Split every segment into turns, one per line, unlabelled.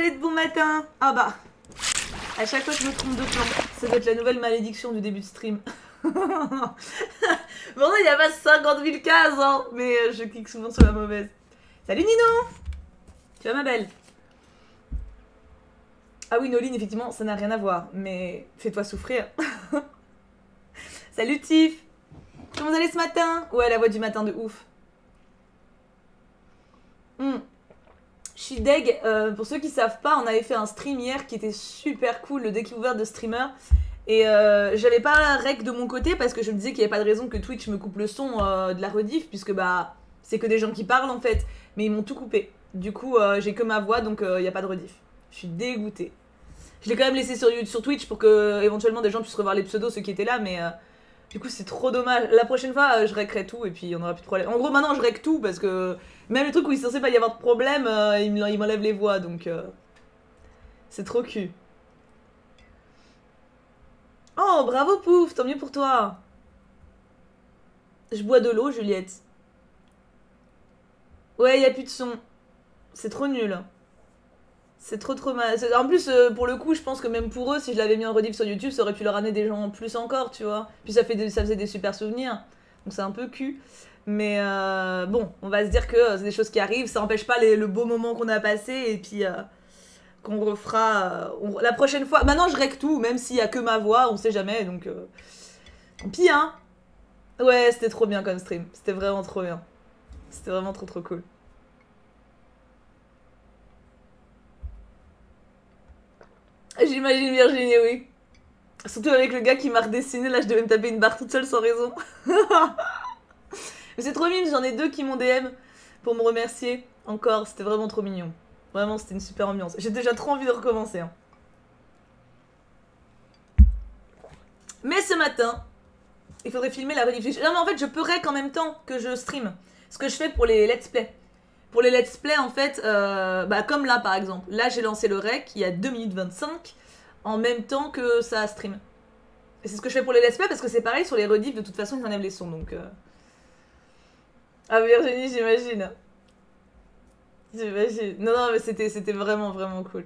Allez, de bon matin. Ah bah, à chaque fois je me trompe de plan. Ça doit être la nouvelle malédiction du début de stream. Pourtant il n'y a pas 50 000 cases, hein, mais je clique souvent sur la mauvaise. Salut Nino. Tu vas ma belle? Ah oui, Noline, effectivement, ça n'a rien à voir, mais fais-toi souffrir. Salut Tiff. Comment vous allez ce matin? Ouais, la voix du matin de ouf. Je suis deg. Pour ceux qui savent pas, on avait fait un stream hier qui était super cool, le découvert de streamer. Et j'avais pas la rec de mon côté parce que je me disais qu'il n'y avait pas de raison que Twitch me coupe le son de la rediff, puisque bah c'est que des gens qui parlent en fait. Mais ils m'ont tout coupé. Du coup, j'ai que ma voix, donc il n'y a pas de rediff. Je suis dégoûtée. Je l'ai quand même laissé sur Twitch pour que éventuellement des gens puissent revoir les pseudos, ceux qui étaient là, mais du coup c'est trop dommage. La prochaine fois, je recrerai tout et puis on aura plus de problème. En gros, maintenant je rec tout parce que même les trucs où il est censé pas y avoir de problème, il m'enlève les voix, donc c'est trop cul. Oh, bravo Pouf, tant mieux pour toi. Je bois de l'eau, Juliette. Ouais, y a plus de son. C'est trop nul. C'est trop mal. En plus, pour le coup, je pense que même pour eux, si je l'avais mis en rediff sur YouTube, ça aurait pu leur amener des gens en plus encore, tu vois. Puis ça faisait des super souvenirs. Donc c'est un peu cul. Mais bon, on va se dire que c'est des choses qui arrivent. Ça n'empêche pas le beau moment qu'on a passé. Et puis qu'on refera la prochaine fois. Maintenant, je règle tout, même s'il y a que ma voix, on sait jamais. Donc tant pis, hein. Ouais, c'était trop bien comme stream. C'était vraiment trop bien. C'était vraiment trop cool. J'imagine Virginie, oui. Surtout avec le gars qui m'a redessiné, là je devais me taper une barre toute seule sans raison. Mais c'est trop mignon, j'en ai deux qui m'ont DM pour me remercier. Encore, c'était vraiment trop mignon. Vraiment, c'était une super ambiance. J'ai déjà trop envie de recommencer. Hein. Mais ce matin, il faudrait filmer la rediffusion. Non mais en fait, je peux rec en même temps que je stream. Ce que je fais pour les let's play. Pour les let's play, en fait, bah, comme là par exemple. Là, j'ai lancé le rec il y a 2 minutes 25 en même temps que ça stream. Et c'est ce que je fais pour les let's play parce que c'est pareil sur les rediffs, de toute façon, ils enlèvent les sons donc. Ah, Virginie, j'imagine. J'imagine. Non, mais c'était vraiment cool.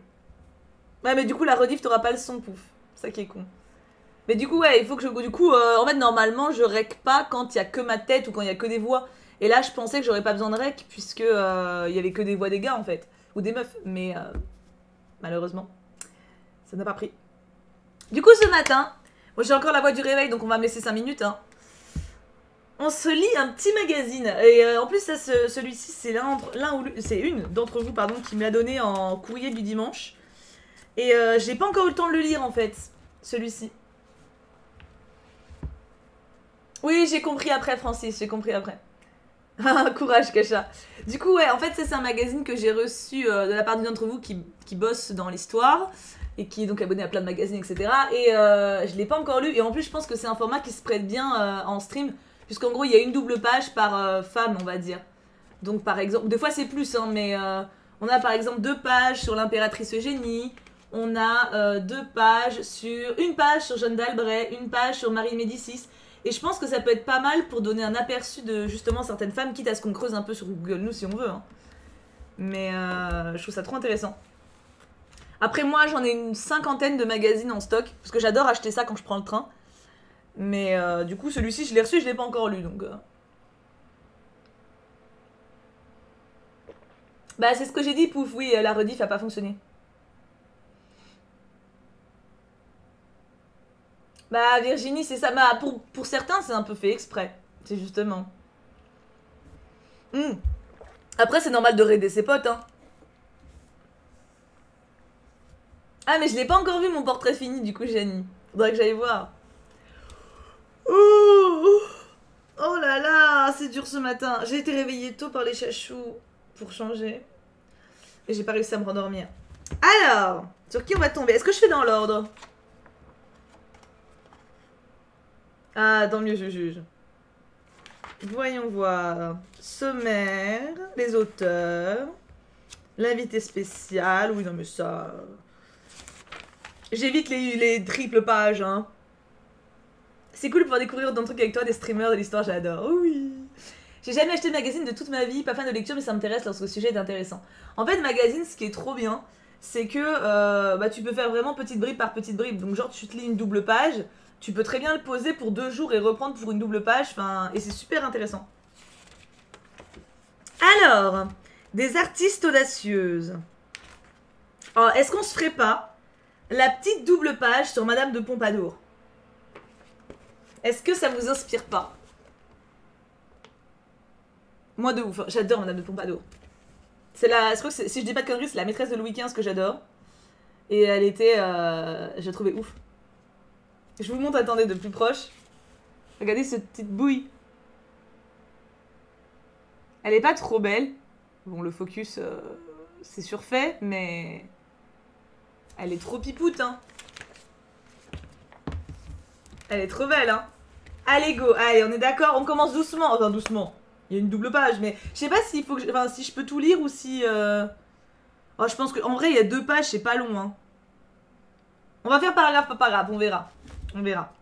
Ouais, mais du coup, la rediff, t'auras pas le son, Pouf. C'est ça qui est con. Mais du coup, ouais, il faut que je. Du coup, en fait, normalement, je rec pas quand il y a que ma tête ou quand il y a que des voix. Et là, je pensais que j'aurais pas besoin de rec, puisque y avait que des voix des gars, en fait. Ou des meufs. Mais malheureusement, ça n'a pas pris. Du coup, ce matin, moi j'ai encore la voix du réveil, donc on va me laisser 5 minutes. Hein. On se lit un petit magazine. Et en plus, celui-ci, c'est une d'entre vous, pardon, qui me l'a donné en courrier du dimanche. Et j'ai pas encore eu le temps de le lire, en fait, celui-ci. Oui, j'ai compris après, Francis, j'ai compris après. Courage, Kacha. Du coup, ouais, en fait, c'est un magazine que j'ai reçu de la part d'une d'entre vous qui bosse dans l'histoire et qui est donc abonné à plein de magazines, etc. Et je l'ai pas encore lu. Et en plus, je pense que c'est un format qui se prête bien en stream, puisqu'en gros, il y a une double page par femme, on va dire. Donc, par exemple, des fois c'est plus, hein, mais on a par exemple 2 pages sur l'impératrice Eugénie. On a 2 pages une page sur Jeanne d'Albret, une page sur Marie Médicis. Et je pense que ça peut être pas mal pour donner un aperçu de justement certaines femmes, quitte à ce qu'on creuse un peu sur Google News si on veut. Hein. Mais je trouve ça trop intéressant. Après moi, j'en ai une 50aine de magazines en stock, parce que j'adore acheter ça quand je prends le train. Mais du coup, celui-ci, je l'ai reçu, je l'ai pas encore lu, donc... Bah, c'est ce que j'ai dit, Pouf, oui, la rediff a pas fonctionné. Bah Virginie, c'est ça. Bah pour certains, c'est un peu fait exprès. C'est justement. Après, c'est normal de raider ses potes, hein. Ah, mais je l'ai pas encore vu mon portrait fini, du coup, Jenny. Faudrait que j'aille voir. Oh là là, c'est dur ce matin. J'ai été réveillée tôt par les chachous pour changer. Et j'ai pas réussi à me rendormir. Alors, sur qui on va tomber? Est-ce que je fais dans l'ordre? Ah, tant mieux, je juge. Voyons voir. Sommaire, les auteurs, l'invité spécial. Oui, non, mais ça... J'évite les triples pages, hein. C'est cool de pouvoir découvrir autant de trucs avec toi, des streamers de l'histoire, j'adore. Oh oui. J'ai jamais acheté de magazine de toute ma vie, pas fan de lecture, mais ça m'intéresse lorsque le sujet est intéressant. En fait, magazine, ce qui est trop bien, c'est que bah, tu peux faire vraiment petite bribe par petite bribe. Donc genre tu te lis une double page, tu peux très bien le poser pour 2 jours et reprendre pour une double page, et c'est super intéressant. Alors, des artistes audacieuses. Alors, est-ce qu'on se ferait pas la petite double page sur Madame de Pompadour? Est-ce que ça vous inspire pas? Moi de ouf, j'adore Madame de Pompadour. C'est la, je crois que si je dis pas de conneries, c'est la maîtresse de Louis XV que j'adore. Et elle était, je la trouvais ouf. Je vous montre, attendez, de plus proche. Regardez cette petite bouille. Elle est pas trop belle. Bon, le focus, c'est surfait, mais... Elle est trop pipoute, hein. Elle est trop belle, hein. Allez, go. Allez, on est d'accord, on commence doucement. Enfin, doucement. Il y a une double page, mais je sais pas s'il faut que si je peux tout lire ou si... Oh, je pense que... En vrai, il y a 2 pages, c'est pas long, hein. On va faire paragraphe par paragraphe, on verra. On verra.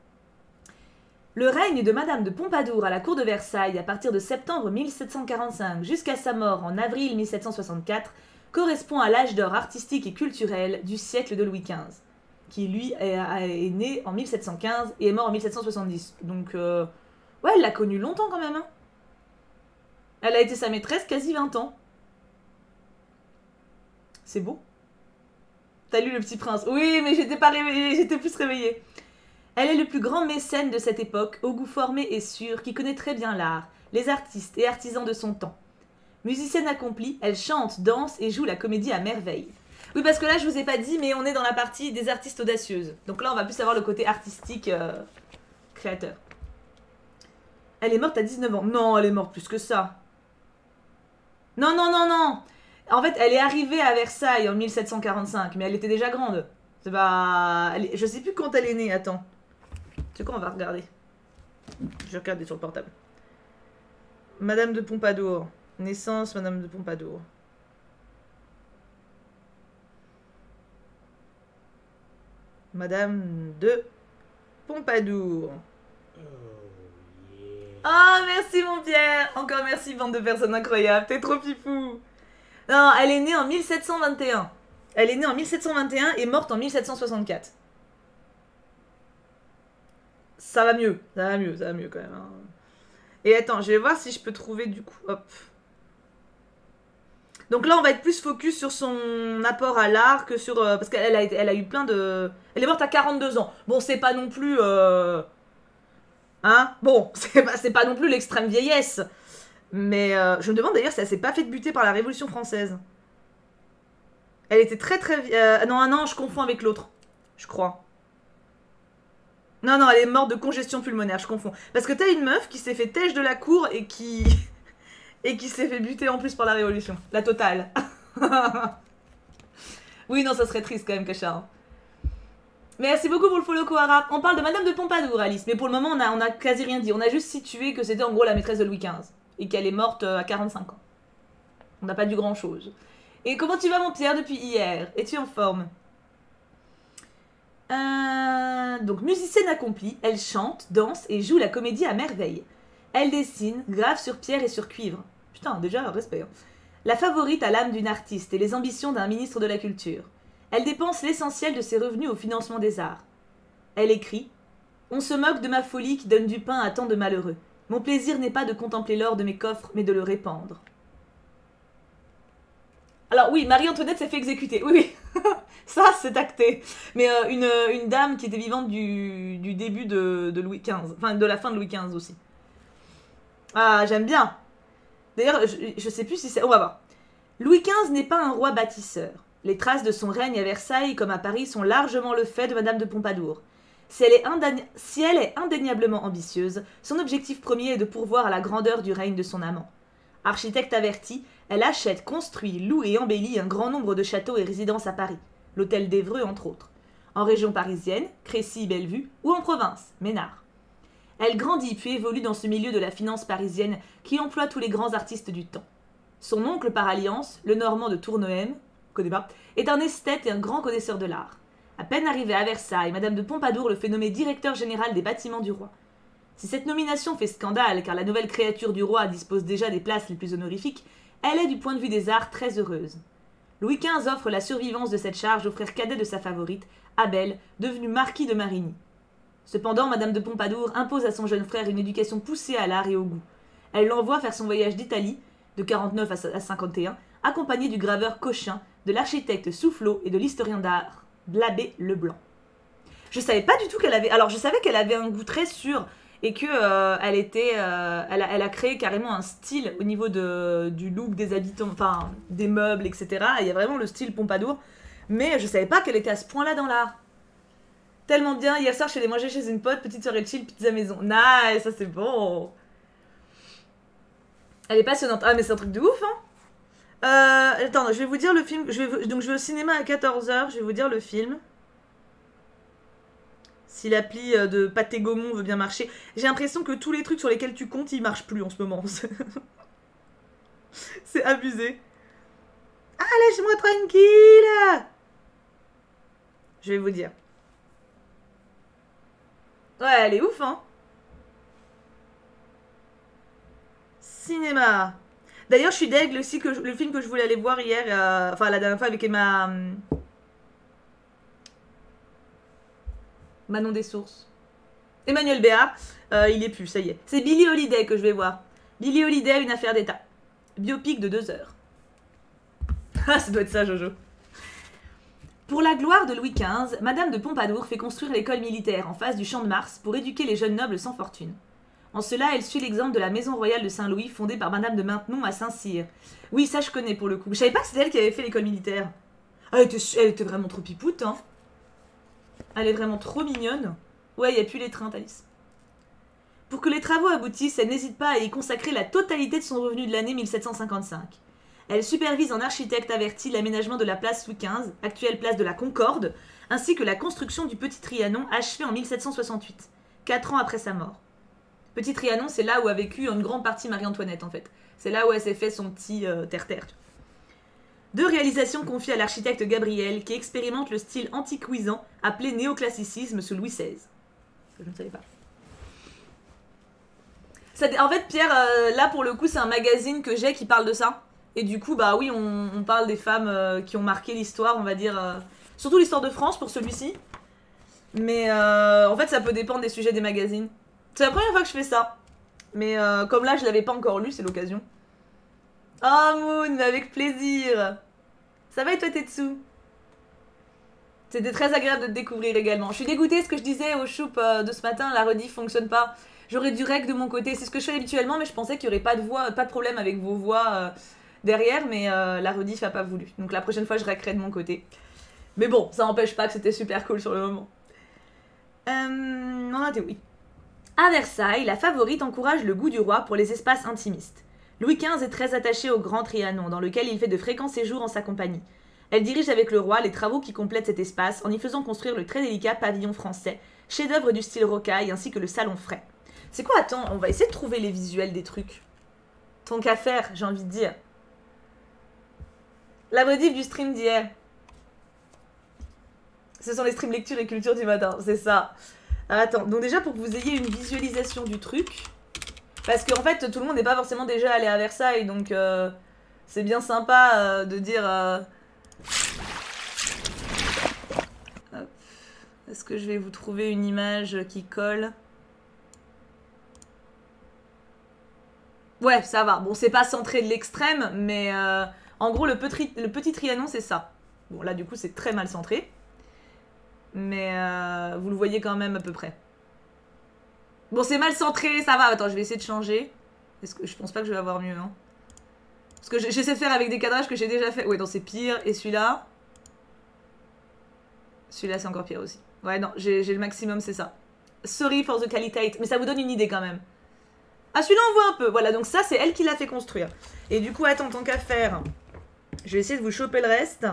Le règne de Madame de Pompadour à la cour de Versailles à partir de septembre 1745 jusqu'à sa mort en avril 1764 correspond à l'âge d'or artistique et culturel du siècle de Louis XV, qui lui est né en 1715 et est mort en 1770. Donc, ouais, elle l'a connu longtemps quand même, hein. Elle a été sa maîtresse quasi 20 ans. C'est beau. T'as lu Le Petit Prince? Oui, mais j'étais pas réveillée, j'étais plus réveillée. Elle est le plus grand mécène de cette époque, au goût formé et sûr, qui connaît très bien l'art, les artistes et artisans de son temps. Musicienne accomplie, elle chante, danse et joue la comédie à merveille. Oui, parce que là, je vous ai pas dit, mais on est dans la partie des artistes audacieuses. Donc là, on va plus avoir le côté artistique créateur. Elle est morte à 19 ans. Non, elle est morte plus que ça. Non, non, non, non. En fait, elle est arrivée à Versailles en 1745, mais elle était déjà grande. C'est pas... Je sais plus quand elle est née, attends. C'est quoi, on va regarder. Je vais regarder sur le portable. Madame de Pompadour. Naissance, Madame de Pompadour. Madame de Pompadour. Oh, merci mon Pierre. Encore merci, bande de personnes incroyables. T'es trop fifou. Non, elle est née en 1721. Elle est née en 1721 et morte en 1764. Ça va mieux, ça va mieux, ça va mieux quand même. Hein. Et attends, je vais voir si je peux trouver du coup. Hop. Donc là, on va être plus focus sur son apport à l'art que sur... parce qu'elle a eu plein de... Elle est morte à 42 ans. Bon, c'est pas non plus... Hein? Bon, c'est pas non plus l'extrême vieillesse. Mais je me demande d'ailleurs si elle s'est pas fait buter par la Révolution française. Elle était très très... non, non, je confonds avec l'autre. Je crois. Non, non, elle est morte de congestion pulmonaire, je confonds. Parce que t'as une meuf qui s'est fait têche de la cour et qui... et qui s'est fait buter en plus par la Révolution. La totale. Oui, non, ça serait triste quand même, Kacha. Hein. Merci beaucoup pour le follow, Kohara. On parle de Madame de Pompadour, Alice. Mais pour le moment, on a quasi rien dit. On a juste situé que c'était en gros la maîtresse de Louis XV. Et qu'elle est morte à 45 ans. On n'a pas dit grand chose. Et comment tu vas, mon Pierre, depuis hier? Es-tu en forme? Donc, musicienne accomplie, elle chante, danse et joue la comédie à merveille. Elle dessine, grave sur pierre et sur cuivre. Putain, déjà, respect. Hein. La favorite a l'âme d'une artiste et les ambitions d'un ministre de la culture. Elle dépense l'essentiel de ses revenus au financement des arts. Elle écrit « On se moque de ma folie qui donne du pain à tant de malheureux. Mon plaisir n'est pas de contempler l'or de mes coffres, mais de le répandre. » Alors oui, Marie-Antoinette s'est fait exécuter. Oui, oui. Ça, c'est acté. Mais une dame qui était vivante du début de Louis XV. Enfin, de la fin de Louis XV aussi. Ah, j'aime bien. D'ailleurs, je sais plus si c'est... On va voir. Louis XV n'est pas un roi bâtisseur. Les traces de son règne à Versailles comme à Paris sont largement le fait de Madame de Pompadour. Si elle est indéniablement ambitieuse, son objectif premier est de pourvoir à la grandeur du règne de son amant. Architecte avertie, elle achète, construit, loue et embellit un grand nombre de châteaux et résidences à Paris, l'hôtel d'Évreux entre autres, en région parisienne, Crécy-Bellevue, ou en province, Ménard. Elle grandit puis évolue dans ce milieu de la finance parisienne qui emploie tous les grands artistes du temps. Son oncle par alliance, le Normand de Tournehem, connais pas, est un esthète et un grand connaisseur de l'art. À peine arrivée à Versailles, Madame de Pompadour le fait nommer directeur général des bâtiments du roi. Si cette nomination fait scandale, car la nouvelle créature du roi dispose déjà des places les plus honorifiques, elle est du point de vue des arts très heureuse. Louis XV offre la survivance de cette charge au frère cadet de sa favorite, Abel, devenu marquis de Marigny. Cependant, Madame de Pompadour impose à son jeune frère une éducation poussée à l'art et au goût. Elle l'envoie faire son voyage d'Italie, de 49 à 51, accompagné du graveur Cochin, de l'architecte Soufflot et de l'historien d'art, l'abbé Leblanc. Je savais pas du tout qu'elle avait... Alors, je savais qu'elle avait un goût très sûr et que elle a créé carrément un style au niveau du look des habitants, enfin, des meubles, etc. Il y a vraiment le style Pompadour. Mais je savais pas qu'elle était à ce point-là dans l'art. Tellement bien. Hier soir, je suis allée manger chez une pote, petite soirée chill, pizza maison. Nice, ça c'est bon. Elle est passionnante. Ah, mais c'est un truc de ouf, hein. Attends, je vais vous dire le film. Donc, je vais au cinéma à 14h. Je vais vous dire le film. Si l'appli de Pathé Gaumont veut bien marcher. J'ai l'impression que tous les trucs sur lesquels tu comptes, ils marchent plus en ce moment. C'est abusé. Ah, laisse-moi tranquille. Je vais vous dire. Ouais, elle est ouf, hein. Cinéma. D'ailleurs, je suis deg aussi que le film que je voulais aller voir hier, enfin la dernière fois avec Manon des Sources. Emmanuel Béard, il est plus, ça y est. C'est Billie Holiday que je vais voir. Billie Holiday, une affaire d'État. Biopic de 2 heures. Ah, ça doit être ça, Jojo. Pour la gloire de Louis XV, Madame de Pompadour fait construire l'école militaire en face du Champ de Mars pour éduquer les jeunes nobles sans fortune. En cela, elle suit l'exemple de la maison royale de Saint-Louis fondée par Madame de Maintenon à Saint-Cyr. Oui, ça je connais pour le coup. Je savais pas que c'était elle qui avait fait l'école militaire. Elle était vraiment trop pipoute, hein. Elle est vraiment trop mignonne. Ouais, il n'y a plus les trains, Thalys. Pour que les travaux aboutissent, elle n'hésite pas à y consacrer la totalité de son revenu de l'année 1755. Elle supervise en architecte averti l'aménagement de la place Louis XV, actuelle place de la Concorde, ainsi que la construction du Petit Trianon achevé en 1768, 4 ans après sa mort. Petit Trianon, c'est là où a vécu une grande partie Marie-Antoinette, en fait. C'est là où elle s'est fait son petit terre-terre. 2 réalisations confiées à l'architecte Gabriel, qui expérimente le style antiquisant appelé néoclassicisme sous Louis XVI. Je ne savais pas. En fait, Pierre, là pour le coup, c'est un magazine que j'ai qui parle de ça. Et du coup, bah oui, on parle des femmes qui ont marqué l'histoire, on va dire. Surtout l'histoire de France pour celui-ci. Mais en fait, ça peut dépendre des sujets des magazines. C'est la première fois que je fais ça. Mais comme là, je l'avais pas encore lu, c'est l'occasion. Oh Moon, avec plaisir. Ça va et toi, Tetsu? C'était très agréable de te découvrir également. Je suis dégoûtée, ce que je disais au choup de ce matin, la rediff fonctionne pas. J'aurais du rec de mon côté, c'est ce que je fais habituellement, mais je pensais qu'il y aurait pas de problème avec vos voix derrière, mais la rediff a pas voulu. Donc la prochaine fois, je recrerai de mon côté. Mais bon, ça n'empêche pas que c'était super cool sur le moment. On a été oui. À Versailles, la favorite encourage le goût du roi pour les espaces intimistes. Louis XV est très attaché au Grand Trianon, dans lequel il fait de fréquents séjours en sa compagnie. Elle dirige avec le roi les travaux qui complètent cet espace en y faisant construire le très délicat pavillon français, chef-d'œuvre du style rocaille, ainsi que le salon frais. C'est quoi, attends, on va essayer de trouver les visuels des trucs. Tant qu'à faire, j'ai envie de dire. La rediff du stream d'hier. Ce sont les streams lecture et culture du matin, c'est ça. Attends, donc déjà pour que vous ayez une visualisation du truc, parce qu'en fait tout le monde n'est pas forcément déjà allé à Versailles, donc c'est bien sympa de dire... Est-ce que je vais vous trouver une image qui colle? Ouais, ça va. Bon, c'est pas centré de l'extrême, mais en gros le petit Trianon c'est ça. Bon là du coup c'est très mal centré. Mais vous le voyez quand même à peu près. Bon, c'est mal centré, ça va. Attends, je vais essayer de changer. Est-ce que je pense pas que je vais avoir mieux, hein. Parce que j'essaie de faire avec des cadrages que j'ai déjà fait. Ouais, non, c'est pire. Et celui-là. Celui-là, c'est encore pire aussi. Ouais, non, j'ai le maximum, c'est ça. Sorry for the quality. Mais ça vous donne une idée quand même. Ah, celui-là, on voit un peu. Voilà, donc ça, c'est elle qui l'a fait construire. Et du coup, attends, tant qu'à faire, je vais essayer de vous choper le reste.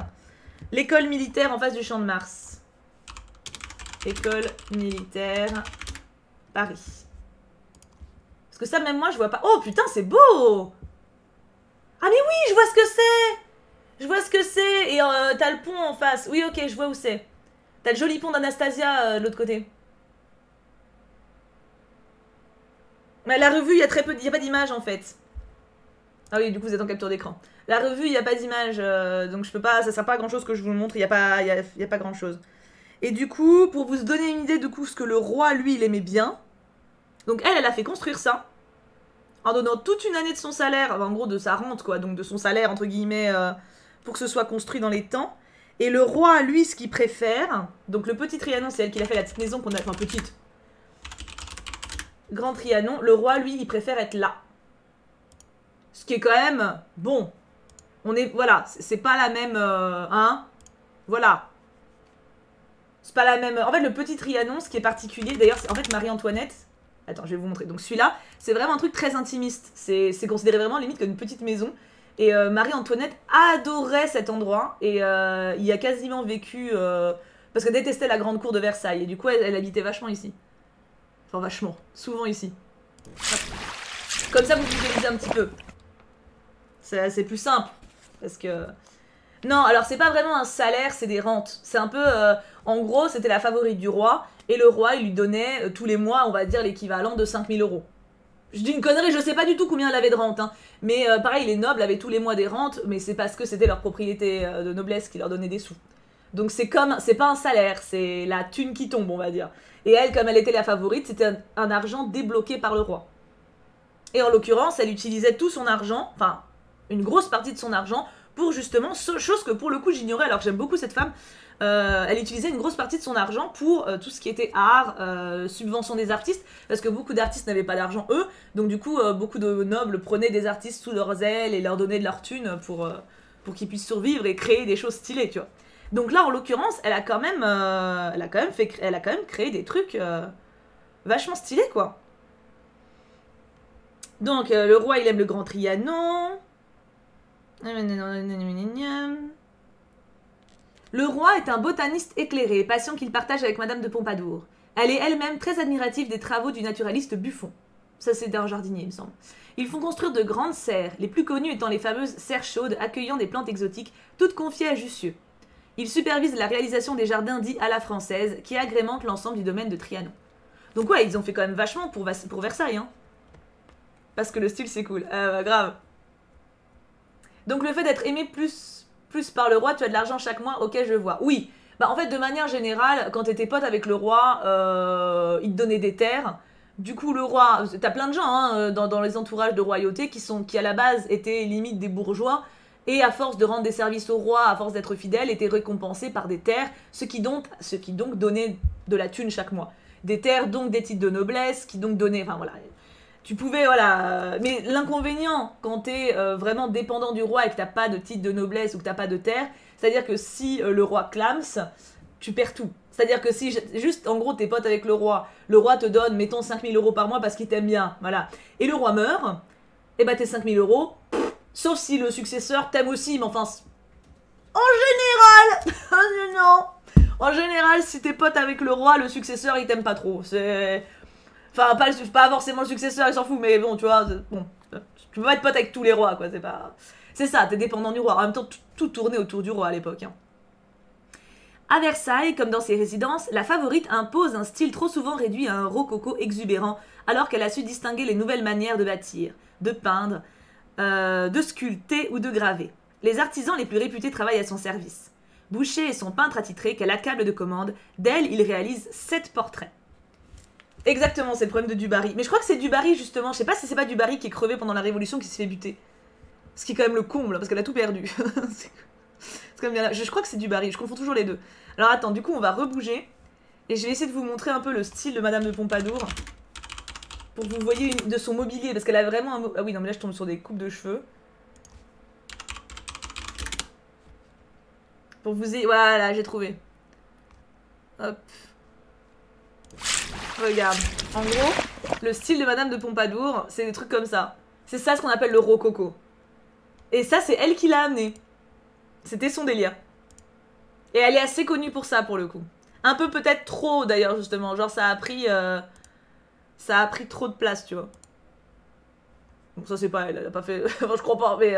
L'école militaire en face du Champ de Mars. École militaire Paris. Parce que ça, même moi, je vois pas... Oh, putain, c'est beau! Ah, mais oui, je vois ce que c'est! Je vois ce que c'est! Et t'as le pont en face. Oui, ok, je vois où c'est. T'as le joli pont d'Anastasia de l'autre côté. Mais la revue, il y a très peu... Il n'y a pas d'image, en fait. Ah oui, du coup, vous êtes en capture d'écran. La revue, il n'y a pas d'image, donc je peux pas, ça sert pas à grand chose que je vous le montre, il n'y a, y a pas grand chose. Et du coup, pour vous donner une idée de coup, ce que le roi, lui, il aimait bien, donc elle a fait construire ça, en donnant toute une année de son salaire, en gros de sa rente, quoi, donc de son salaire, entre guillemets, pour que ce soit construit dans les temps. Et le roi, lui, ce qu'il préfère, donc le petit Trianon, c'est elle qui l'a fait, la petite maison qu'on a, enfin petite, grand Trianon, le roi, lui, il préfère être là. Ce qui est quand même, bon, on est, voilà, c'est pas la même, hein, voilà. C'est pas la même, en fait, le petit Trianon, ce qui est particulier, d'ailleurs, en fait, Marie-Antoinette, attends, je vais vous montrer, donc celui-là, c'est vraiment un truc très intimiste, c'est considéré vraiment limite comme une petite maison, et Marie-Antoinette adorait cet endroit, et il a quasiment vécu, parce qu'elle détestait la grande cour de Versailles, et du coup, elle habitait vachement ici. Enfin, vachement, souvent ici. Comme ça, vous visualisez un petit peu. C'est plus simple, parce que... Non, alors c'est pas vraiment un salaire, c'est des rentes. C'est un peu... en gros, c'était la favorite du roi, et le roi, il lui donnait tous les mois, on va dire, l'équivalent de 5000 €. Je dis une connerie, je sais pas du tout combien elle avait de rente, hein. Mais pareil, les nobles avaient tous les mois des rentes, mais c'est parce que c'était leur propriété de noblesse qui leur donnait des sous. Donc c'est comme... C'est pas un salaire, c'est la thune qui tombe, on va dire. Et elle, comme elle était la favorite, c'était un argent débloqué par le roi. Et en l'occurrence, elle utilisait tout son argent, enfin, une grosse partie de son argent, pour justement, chose que pour le coup j'ignorais, alors que j'aime beaucoup cette femme, elle utilisait une grosse partie de son argent pour tout ce qui était art, subvention des artistes, parce que beaucoup d'artistes n'avaient pas d'argent eux, donc du coup beaucoup de nobles prenaient des artistes sous leurs ailes et leur donnaient de leur thune pour qu'ils puissent survivre et créer des choses stylées, tu vois. Donc là en l'occurrence, elle a quand même créé des trucs vachement stylés, quoi. Donc le roi il aime le grand Trianon. Le roi est un botaniste éclairé, passion qu'il partage avec Madame de Pompadour. Elle est elle-même très admirative des travaux du naturaliste Buffon. Ça, c'est d'un jardinier, il me semble. Ils font construire de grandes serres, les plus connues étant les fameuses serres chaudes accueillant des plantes exotiques, toutes confiées à Jussieu. Ils supervisent la réalisation des jardins dits à la française, qui agrémentent l'ensemble du domaine de Trianon. Donc ouais, ils ont fait quand même vachement pour Versailles, hein. Parce que le style, c'est cool. Grave. Donc le fait d'être aimé plus par le roi, tu as de l'argent chaque mois, ok, je vois. Oui, bah en fait, de manière générale, quand t'étais pote avec le roi, il te donnait des terres. Du coup, le roi, t'as plein de gens hein, dans les entourages de royauté qui à la base étaient limite des bourgeois, et à force de rendre des services au roi, à force d'être fidèles, étaient récompensés par des terres, ce qui donc donnait de la thune chaque mois. Des terres, donc des titres de noblesse, qui donc donnaient, enfin voilà... Tu pouvais, voilà... Mais l'inconvénient, quand t'es vraiment dépendant du roi et que t'as pas de titre de noblesse ou que t'as pas de terre, c'est-à-dire que si le roi clams, tu perds tout. C'est-à-dire que si, juste, en gros, t'es pote avec le roi te donne, mettons, 5000 € par mois parce qu'il t'aime bien, voilà. Et le roi meurt, et bah tes 5000 €, sauf si le successeur t'aime aussi, mais enfin... En général non. En général, si t'es pote avec le roi, le successeur, il t'aime pas trop. C'est... Enfin, pas forcément le successeur, il s'en fout, mais bon, tu vois, bon, tu peux pas être pote avec tous les rois, quoi, c'est pas... C'est ça, t'es dépendant du roi. En même temps, tout tournait autour du roi à l'époque. Hein. À Versailles, comme dans ses résidences, la favorite impose un style trop souvent réduit à un rococo exubérant, alors qu'elle a su distinguer les nouvelles manières de bâtir, de peindre, de sculpter ou de graver. Les artisans les plus réputés travaillent à son service. Boucher est son peintre attitré qu'elle accable de commandes. D'elle, il réalise 7 portraits. Exactement, c'est le problème de Dubarry. Mais je crois que c'est Dubarry, justement. Je sais pas si c'est pas Dubarry qui est crevé pendant la Révolution qui se fait buter. Ce qui est quand même le comble, parce qu'elle a tout perdu. C'est quand même bien... Je crois que c'est Dubarry, je confonds toujours les deux. Alors attends, du coup, on va rebouger. Et je vais essayer de vous montrer un peu le style de Madame de Pompadour. Pour que vous voyez de son mobilier, parce qu'elle a vraiment un... Ah oui, non, mais là, je tombe sur des coupes de cheveux. Pour vous... Voilà, j'ai trouvé. Hop. Regarde, en gros, le style de Madame de Pompadour, c'est des trucs comme ça. C'est ça ce qu'on appelle le rococo. Et ça, c'est elle qui l'a amené. C'était son délire. Et elle est assez connue pour ça, pour le coup. Un peu peut-être trop, d'ailleurs, justement. Genre, ça a pris trop de place, tu vois. Bon, ça, c'est pas elle. Elle a pas fait... Enfin, je crois pas, mais...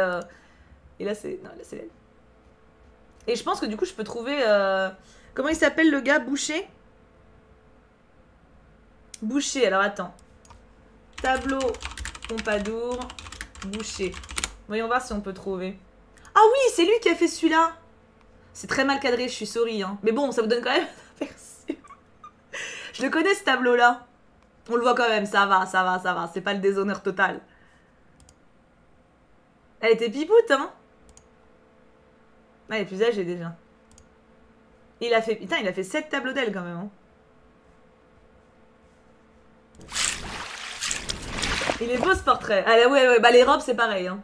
Et là, c'est... Non, là, c'est elle. Et je pense que, du coup, je peux trouver... Comment il s'appelle, le gars? Boucher? Boucher, alors attends. Tableau Pompadour, Boucher. Voyons voir si on peut trouver. Ah oui, c'est lui qui a fait celui-là. C'est très mal cadré, je suis sorry. Hein. Mais bon, ça vous donne quand même un aperçu. Je le connais ce tableau-là. On le voit quand même, ça va, ça va, ça va. C'est pas le déshonneur total. Elle était pipoute, hein. Ah, elle est plus âgée déjà. Et il a fait... Putain, il a fait 7 tableaux d'elle quand même. Hein. Il est beau ce portrait. Ah ouais, ouais, bah les robes c'est pareil. Hein.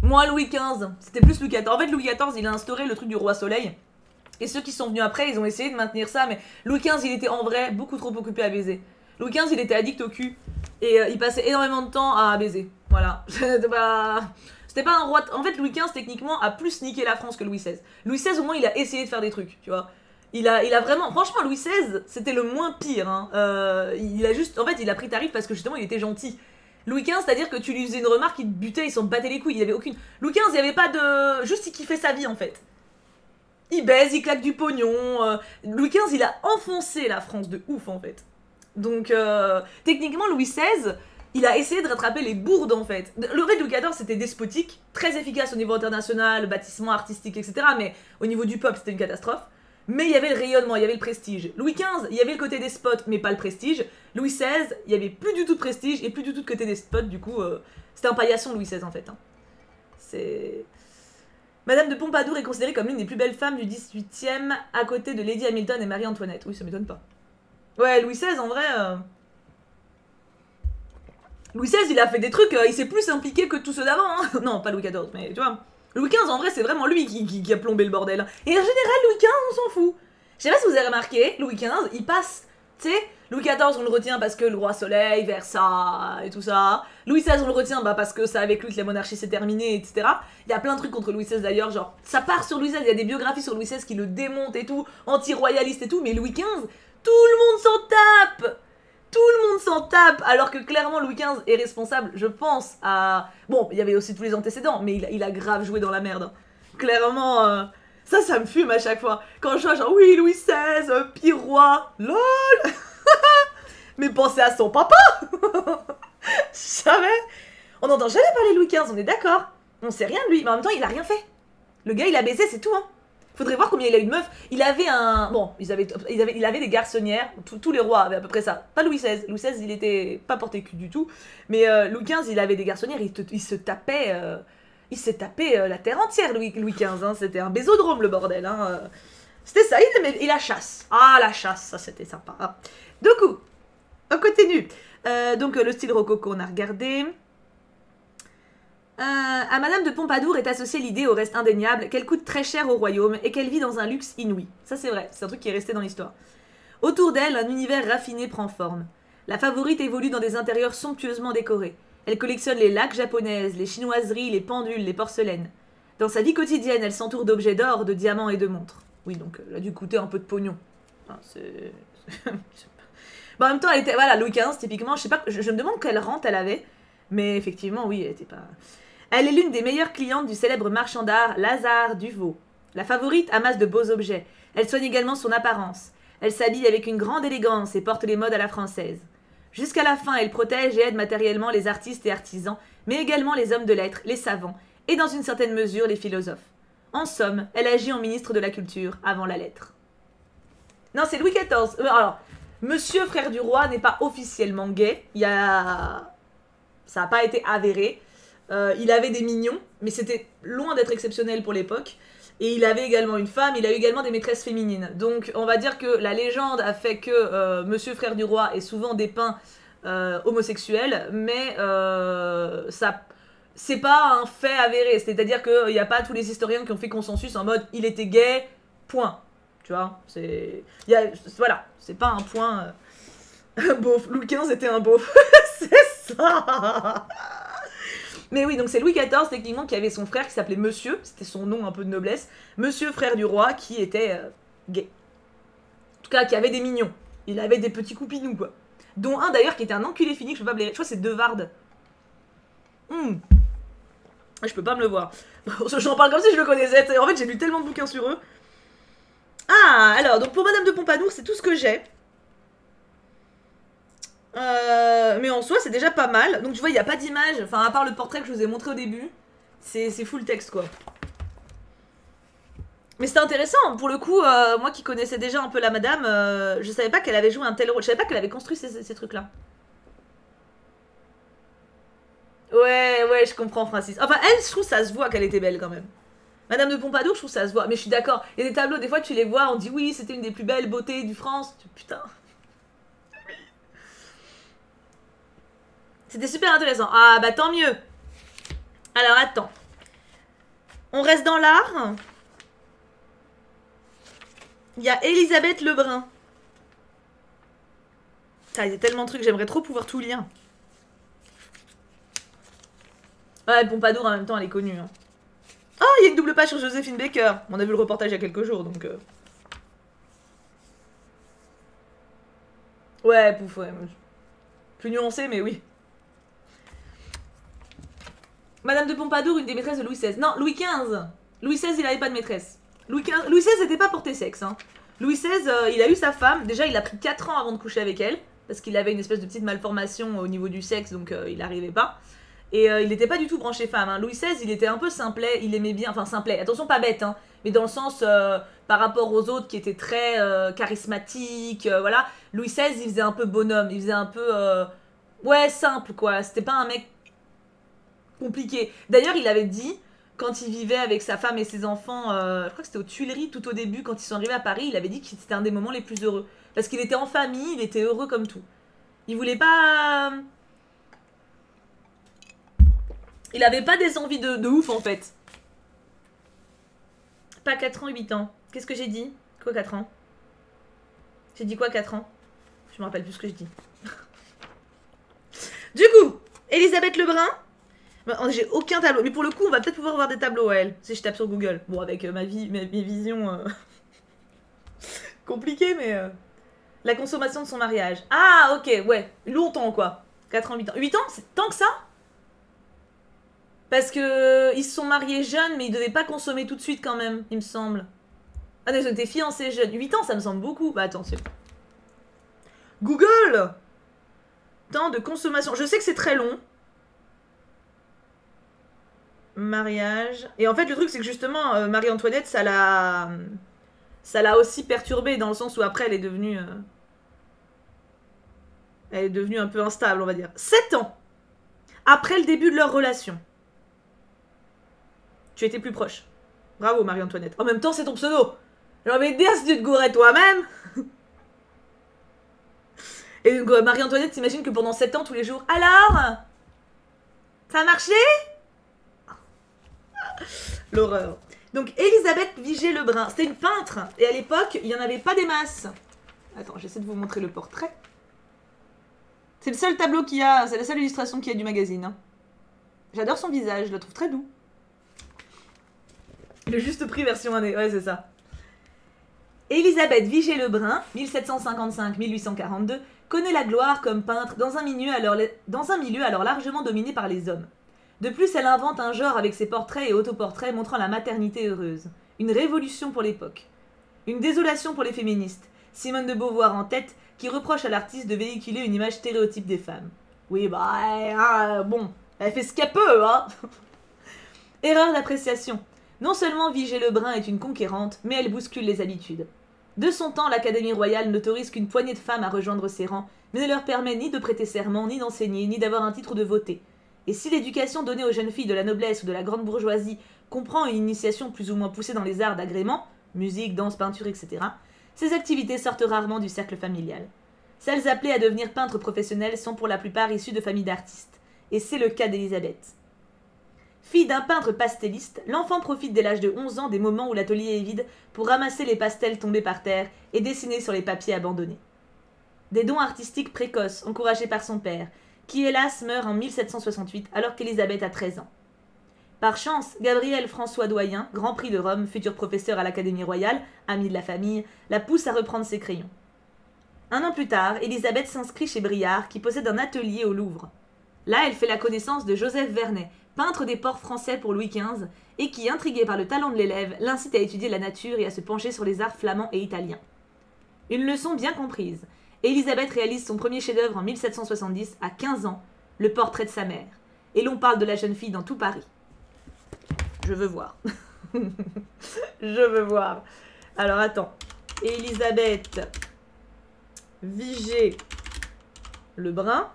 Moi, Louis XV, c'était plus Louis XIV. En fait, Louis XIV, il a instauré le truc du roi soleil. Et ceux qui sont venus après, ils ont essayé de maintenir ça. Mais Louis XV, il était en vrai beaucoup trop occupé à baiser. Louis XV, il était addict au cul. Et il passait énormément de temps à baiser. Voilà. C'était pas un roi... En fait, Louis XV, techniquement, a plus niqué la France que Louis XVI. Louis XVI, au moins, il a essayé de faire des trucs, tu vois. Il a vraiment... Franchement, Louis XVI, c'était le moins pire. Hein. Il a juste... En fait, il a pris tarif parce que, justement, il était gentil. Louis XV, c'est-à-dire que tu lui faisais une remarque, il te butait, il s'en battait les couilles, il avait aucune... Louis XV, il n'y avait pas de... Juste, il kiffait sa vie, en fait. Il baise, il claque du pognon. Louis XV, il a enfoncé la France de ouf, en fait. Donc, techniquement, Louis XVI, il a essayé de rattraper les bourdes, en fait. Le fait de Louis XIV, c'était despotique, très efficace au niveau international, bâtiment artistique, etc. Mais au niveau du peuple, c'était une catastrophe. Mais il y avait le rayonnement, il y avait le prestige. Louis XV, il y avait le côté des spots, mais pas le prestige. Louis XVI, il y avait plus du tout de prestige et plus du tout de côté des spots. Du coup, c'était un paillasson, Louis XVI, en fait. Hein. C'est... Madame de Pompadour est considérée comme l'une des plus belles femmes du 18e, à côté de Lady Hamilton et Marie-Antoinette. Oui, ça m'étonne pas. Ouais, Louis XVI, en vrai... Louis XVI, il a fait des trucs, il s'est plus impliqué que tous ceux d'avant. Hein. Non, pas Louis XIV, mais tu vois... Louis XV, en vrai, c'est vraiment lui qui a plombé le bordel. Et en général, Louis XV, on s'en fout. Je sais pas si vous avez remarqué, Louis XV, il passe, tu sais, Louis XIV, on le retient parce que le roi soleil, Versailles et tout ça. Louis XVI, on le retient parce que c'est avec lui que la monarchie s'est terminée, etc. Il y a plein de trucs contre Louis XVI d'ailleurs, genre, ça part sur Louis XVI, il y a des biographies sur Louis XVI qui le démontent et tout, anti-royaliste et tout, mais Louis XV, tout le monde s'en tape. Tout le monde s'en tape, alors que clairement Louis XV est responsable, je pense, à... Bon, il y avait aussi tous les antécédents, mais il a grave joué dans la merde. Clairement, ça me fume à chaque fois. Quand je vois genre, oui, Louis XVI, pire roi, lol. Mais pensez à son papa. Jamais. On n'entend jamais parler de Louis XV, on est d'accord. On sait rien de lui, mais en même temps, il a rien fait. Le gars, il a baisé, c'est tout, hein. Faudrait voir combien il a eu de meufs. Il avait un... Bon, il avait des garçonnières. Tous les rois avaient à peu près ça. Pas Louis XVI. Louis XVI, il était pas porté cul du tout. Mais Louis XV, il avait des garçonnières. Il se tapait... il s'est tapé la terre entière, Louis XV. Hein. C'était un bésodrome, le bordel. Hein. C'était ça. Et la chasse. Ah, la chasse. Ça, c'était sympa. Hein. Du coup, on continue. Donc, le style rococo, on a regardé... à Madame de Pompadour est associée l'idée au reste indéniable qu'elle coûte très cher au royaume et qu'elle vit dans un luxe inouï. Ça c'est vrai, c'est un truc qui est resté dans l'histoire. Autour d'elle, un univers raffiné prend forme. La favorite évolue dans des intérieurs somptueusement décorés. Elle collectionne les laques japonaises, les chinoiseries, les pendules, les porcelaines. Dans sa vie quotidienne, elle s'entoure d'objets d'or, de diamants et de montres. Oui, donc elle a dû coûter un peu de pognon. Enfin, c'est... Bon, en même temps, elle était... Voilà, Louis XV, typiquement, je sais pas... Je me demande quelle rente elle avait. Mais effectivement, oui, elle était pas... Elle est l'une des meilleures clientes du célèbre marchand d'art Lazare Duvaux. La favorite amasse de beaux objets. Elle soigne également son apparence. Elle s'habille avec une grande élégance et porte les modes à la française. Jusqu'à la fin, elle protège et aide matériellement les artistes et artisans, mais également les hommes de lettres, les savants, et dans une certaine mesure les philosophes. En somme, elle agit en ministre de la Culture avant la lettre. Non, c'est Louis XIV. Alors, Monsieur Frère du Roi n'est pas officiellement gay. Ça n'a pas été avéré. Il avait des mignons, mais c'était loin d'être exceptionnel pour l'époque. Et il avait également une femme, il a eu également des maîtresses féminines. Donc on va dire que la légende a fait que Monsieur Frère du Roi est souvent dépeint homosexuel, mais ça, c'est pas un fait avéré. C'est-à-dire qu'il n'y a pas tous les historiens qui ont fait consensus en mode il était gay, point. Tu vois, voilà, c'est pas un point... beauf, Louis XV était un beauf, c'est ça. Mais oui, donc c'est Louis XIV, techniquement, qui avait son frère qui s'appelait Monsieur, c'était son nom un peu de noblesse, Monsieur Frère du Roi, qui était gay. En tout cas, qui avait des mignons. Il avait des petits coupinous, quoi. Dont un, d'ailleurs, qui était un enculé fini, que je peux pas blairer. Je crois que c'est Devarde. Je peux pas me le voir. J'en parle comme si je le connaissais. En fait, j'ai lu tellement de bouquins sur eux. Ah, alors, donc pour Madame de Pompadour, c'est tout ce que j'ai. Mais en soi, c'est déjà pas mal. Donc tu vois, il n'y a pas d'image. Enfin, à part le portrait que je vous ai montré au début. C'est full texte, quoi. Mais c'était intéressant. Pour le coup, moi qui connaissais déjà un peu la madame, je savais pas qu'elle avait joué un tel rôle. Je savais pas qu'elle avait construit ces trucs-là. Ouais, ouais, je comprends, Francis. Enfin, elle, je trouve ça se voit qu'elle était belle quand même. Madame de Pompadour, je trouve ça se voit. Mais je suis d'accord. Il y a des tableaux, des fois tu les vois, on dit oui, c'était une des plus belles beautés du France. Putain. C'était super intéressant. Ah bah tant mieux. Alors attends. On reste dans l'art. Il y a Elisabeth Lebrun. Ah, il y a tellement de trucs, j'aimerais trop pouvoir tout lire. Ouais, Pompadour en même temps, elle est connue. Hein. Oh, il y a une double page sur Joséphine Baker. On a vu le reportage il y a quelques jours, donc... Ouais, pouf, ouais. Plus nuancé, mais oui. Madame de Pompadour, une des maîtresses de Louis XVI. Non, Louis XV. Louis XVI, il avait pas de maîtresse. Louis XVI n'était pas porté sexe. Hein. Louis XVI, il a eu sa femme. Déjà, il a pris 4 ans avant de coucher avec elle. Parce qu'il avait une espèce de petite malformation au niveau du sexe, donc il n'arrivait pas. Et il n'était pas du tout branché femme. Hein. Louis XVI, il était un peu simplet. Il aimait bien... Enfin, simplet. Attention, pas bête, hein. Mais dans le sens, par rapport aux autres qui étaient très charismatiques, voilà. Louis XVI, il faisait un peu bonhomme. Il faisait un peu... ouais, simple, quoi. C'était pas un mec compliqué. D'ailleurs, il avait dit, quand il vivait avec sa femme et ses enfants, je crois que c'était aux Tuileries tout au début, quand ils sont arrivés à Paris, il avait dit que c'était un des moments les plus heureux. Parce qu'il était en famille, il était heureux comme tout. Il voulait pas... Il avait pas des envies de ouf, en fait. Pas 4 ans, 8 ans. Qu'est-ce que j'ai dit? Quoi 4 ans? J'ai dit quoi 4 ans? Je me rappelle plus ce que je dis. Du coup, Elisabeth Lebrun. J'ai aucun tableau. Mais pour le coup, on va peut-être pouvoir voir des tableaux à elle. Si je tape sur Google. Bon, avec mes visions compliquées, mais... La consommation de son mariage. Ah, ok, ouais. Longtemps, quoi. 4 ans, 8 ans. 8 ans, c'est tant que ça? Parce que ils se sont mariés jeunes, mais ils devaient pas consommer tout de suite quand même, il me semble. Ah non, ils étaient fiancés jeunes. 8 ans, ça me semble beaucoup. Bah, attention. Google! Temps de consommation. Je sais que c'est très long. Mariage. Et en fait, le truc, c'est que justement, Marie-Antoinette, ça l'a aussi perturbée, dans le sens où après, elle est devenue... Elle est devenue un peu instable, on va dire. 7 ans après le début de leur relation. Tu étais plus proche. Bravo, Marie-Antoinette. En même temps, c'est ton pseudo. J'ai envie de dire, si tu te gourais toi-même. Et donc, Marie-Antoinette t'imagine que pendant 7 ans, tous les jours, alors, ça a marché? L'horreur. Donc, Elisabeth Vigée-Lebrun, c'était une peintre. Et à l'époque, il n'y en avait pas des masses. Attends, j'essaie de vous montrer le portrait. C'est le seul tableau qu'il y a, c'est la seule illustration qu'il y a du magazine. Hein. J'adore son visage, je le trouve très doux. Le juste prix version année, ouais, c'est ça. Elisabeth Vigée-Lebrun, 1755-1842, connaît la gloire comme peintre dans un milieu alors largement dominé par les hommes. De plus, elle invente un genre avec ses portraits et autoportraits montrant la maternité heureuse. Une révolution pour l'époque. Une désolation pour les féministes. Simone de Beauvoir en tête, qui reproche à l'artiste de véhiculer une image stéréotype des femmes. Oui, bah, bon, elle fait ce qu'elle peut, hein. Erreur d'appréciation. Non seulement Vigée-Lebrun est une conquérante, mais elle bouscule les habitudes. De son temps, l'Académie royale n'autorise qu'une poignée de femmes à rejoindre ses rangs, mais ne leur permet ni de prêter serment, ni d'enseigner, ni d'avoir un titre de voter. Et si l'éducation donnée aux jeunes filles de la noblesse ou de la grande bourgeoisie comprend une initiation plus ou moins poussée dans les arts d'agrément, musique, danse, peinture, etc., ces activités sortent rarement du cercle familial. Celles appelées à devenir peintres professionnels sont pour la plupart issues de familles d'artistes. Et c'est le cas d'Elisabeth. Fille d'un peintre pastelliste, l'enfant profite dès l'âge de 11 ans des moments où l'atelier est vide pour ramasser les pastels tombés par terre et dessiner sur les papiers abandonnés. Des dons artistiques précoces, encouragés par son père, qui hélas meurt en 1768 alors qu'Elisabeth a 13 ans. Par chance, Gabriel François Doyen, Grand Prix de Rome, futur professeur à l'Académie royale, ami de la famille, la pousse à reprendre ses crayons. Un an plus tard, Elisabeth s'inscrit chez Briard, qui possède un atelier au Louvre. Là, elle fait la connaissance de Joseph Vernet, peintre des ports français pour Louis XV, et qui, intrigué par le talent de l'élève, l'incite à étudier la nature et à se pencher sur les arts flamands et italiens. Une leçon bien comprise. Élisabeth réalise son premier chef-d'œuvre en 1770, à 15 ans, le portrait de sa mère. Et l'on parle de la jeune fille dans tout Paris. Je veux voir. Je veux voir. Alors attends. Élisabeth Vigée Lebrun.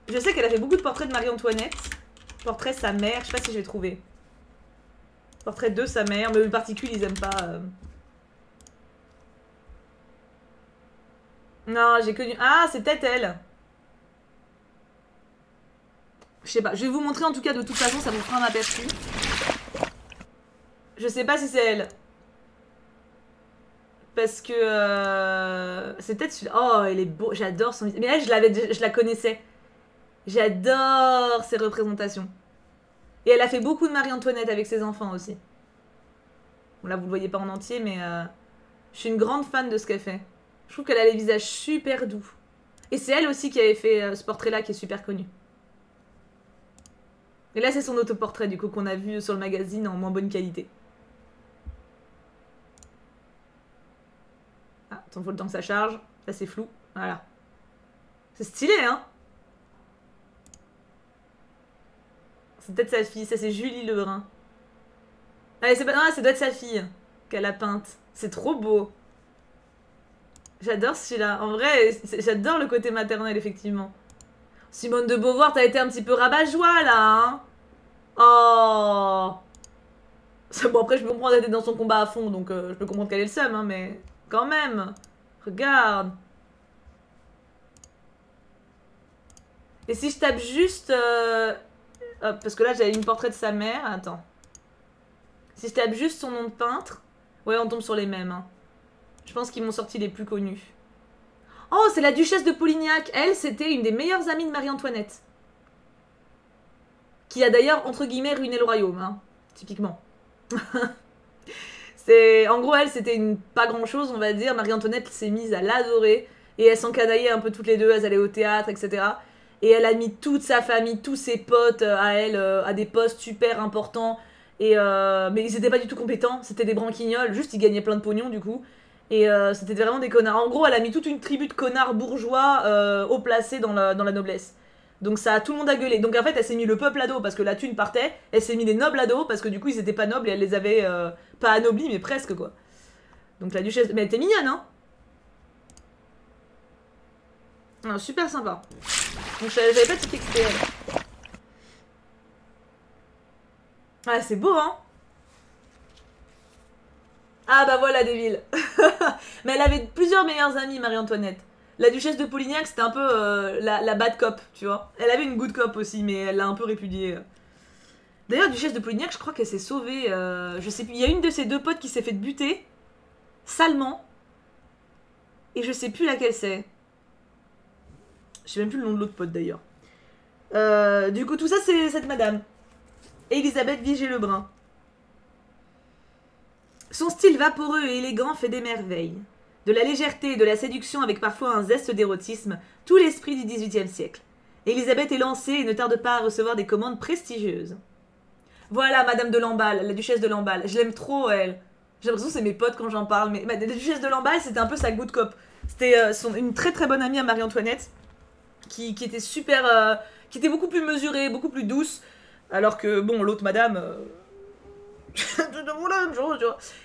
Je sais qu'elle a fait beaucoup de portraits de Marie-Antoinette. Portrait de sa mère, je sais pas si je vais trouver. Portrait de sa mère, mais les particules ils aiment pas. Non, j'ai connu. Ah, c'est peut-être elle. Je sais pas, je vais vous montrer en tout cas de toute façon, ça vous fera un aperçu. Je sais pas si c'est elle. Parce que c'est peut-être celui-là. Oh, elle est beau, j'adore son visage. Mais elle, je la connaissais. J'adore ses représentations. Et elle a fait beaucoup de Marie-Antoinette avec ses enfants aussi. Bon, là, vous le voyez pas en entier, mais je suis une grande fan de ce qu'elle fait. Je trouve qu'elle a les visages super doux. Et c'est elle aussi qui avait fait ce portrait-là qui est super connu. Et là, c'est son autoportrait, du coup, qu'on a vu sur le magazine en moins bonne qualité. Ah, attends, faut le temps que ça charge. Là, c'est flou. Voilà. C'est stylé, hein? C'est peut-être sa fille. Ça, c'est Julie Lebrun. Ah, c'est pas... Ah, ça doit être sa fille qu'elle a peinte. C'est trop beau. J'adore celui-là. En vrai, j'adore le côté maternel, effectivement. Simone de Beauvoir, t'as été un petit peu rabat-joie, là, hein? Oh. Bon, après, je peux comprendre d'être dans son combat à fond, donc je peux comprendre qu'elle est le seum, hein, mais quand même. Regarde. Et si je tape juste... Hop, parce que là, j'avais une portrait de sa mère. Attends. Si je tape juste son nom de peintre... Ouais, on tombe sur les mêmes, hein. Je pense qu'ils m'ont sorti les plus connus. Oh, c'est la duchesse de Polignac. Elle, c'était une des meilleures amies de Marie-Antoinette. Qui a d'ailleurs, entre guillemets, ruiné le royaume, hein. Typiquement. En gros, elle, c'était pas grand-chose, on va dire. Marie-Antoinette s'est mise à l'adorer. Et elles s'encadaillaient un peu toutes les deux. Elles allaient au théâtre, etc. Et elle a mis toute sa famille, tous ses potes à elle, à des postes super importants. Mais ils étaient pas du tout compétents. C'était des branquignoles. Juste, ils gagnaient plein de pognon, du coup. Et c'était vraiment des connards. En gros, elle a mis toute une tribu de connards bourgeois haut placés dans la noblesse. Donc ça, tout le monde a gueulé. Donc en fait, elle s'est mis le peuple à dos parce que la thune partait. Elle s'est mis les nobles à dos parce que du coup, ils étaient pas nobles et elle les avait pas anoblis, mais presque, quoi. Donc la duchesse... Mais elle était mignonne, hein. Ah, super sympa. Donc j'avais pas dit que c'était elle. Ah, c'est beau, hein. Ah bah voilà, des villes. Mais elle avait plusieurs meilleures amies, Marie-Antoinette. La duchesse de Polignac, c'était un peu la bad cop, tu vois. Elle avait une good cop aussi, mais elle l'a un peu répudiée. D'ailleurs, duchesse de Polignac, je crois qu'elle s'est sauvée. Je sais plus. Il y a une de ses deux potes qui s'est fait buter, salement. Et je sais plus laquelle c'est. Je sais même plus le nom de l'autre pote d'ailleurs. Du coup, tout ça, c'est cette madame. Élisabeth Vigée-Lebrun. Son style vaporeux et élégant fait des merveilles. De la légèreté et de la séduction avec parfois un zeste d'érotisme, tout l'esprit du XVIIIe siècle. Élisabeth est lancée et ne tarde pas à recevoir des commandes prestigieuses. Voilà, Madame de Lamballe, la duchesse de Lamballe. Je l'aime trop, elle. J'ai l'impression que c'est mes potes quand j'en parle, mais la duchesse de Lamballe, c'était un peu sa good cop. C'était une très très bonne amie à Marie-Antoinette, qui était super... qui était beaucoup plus mesurée, beaucoup plus douce, alors que, bon, l'autre madame...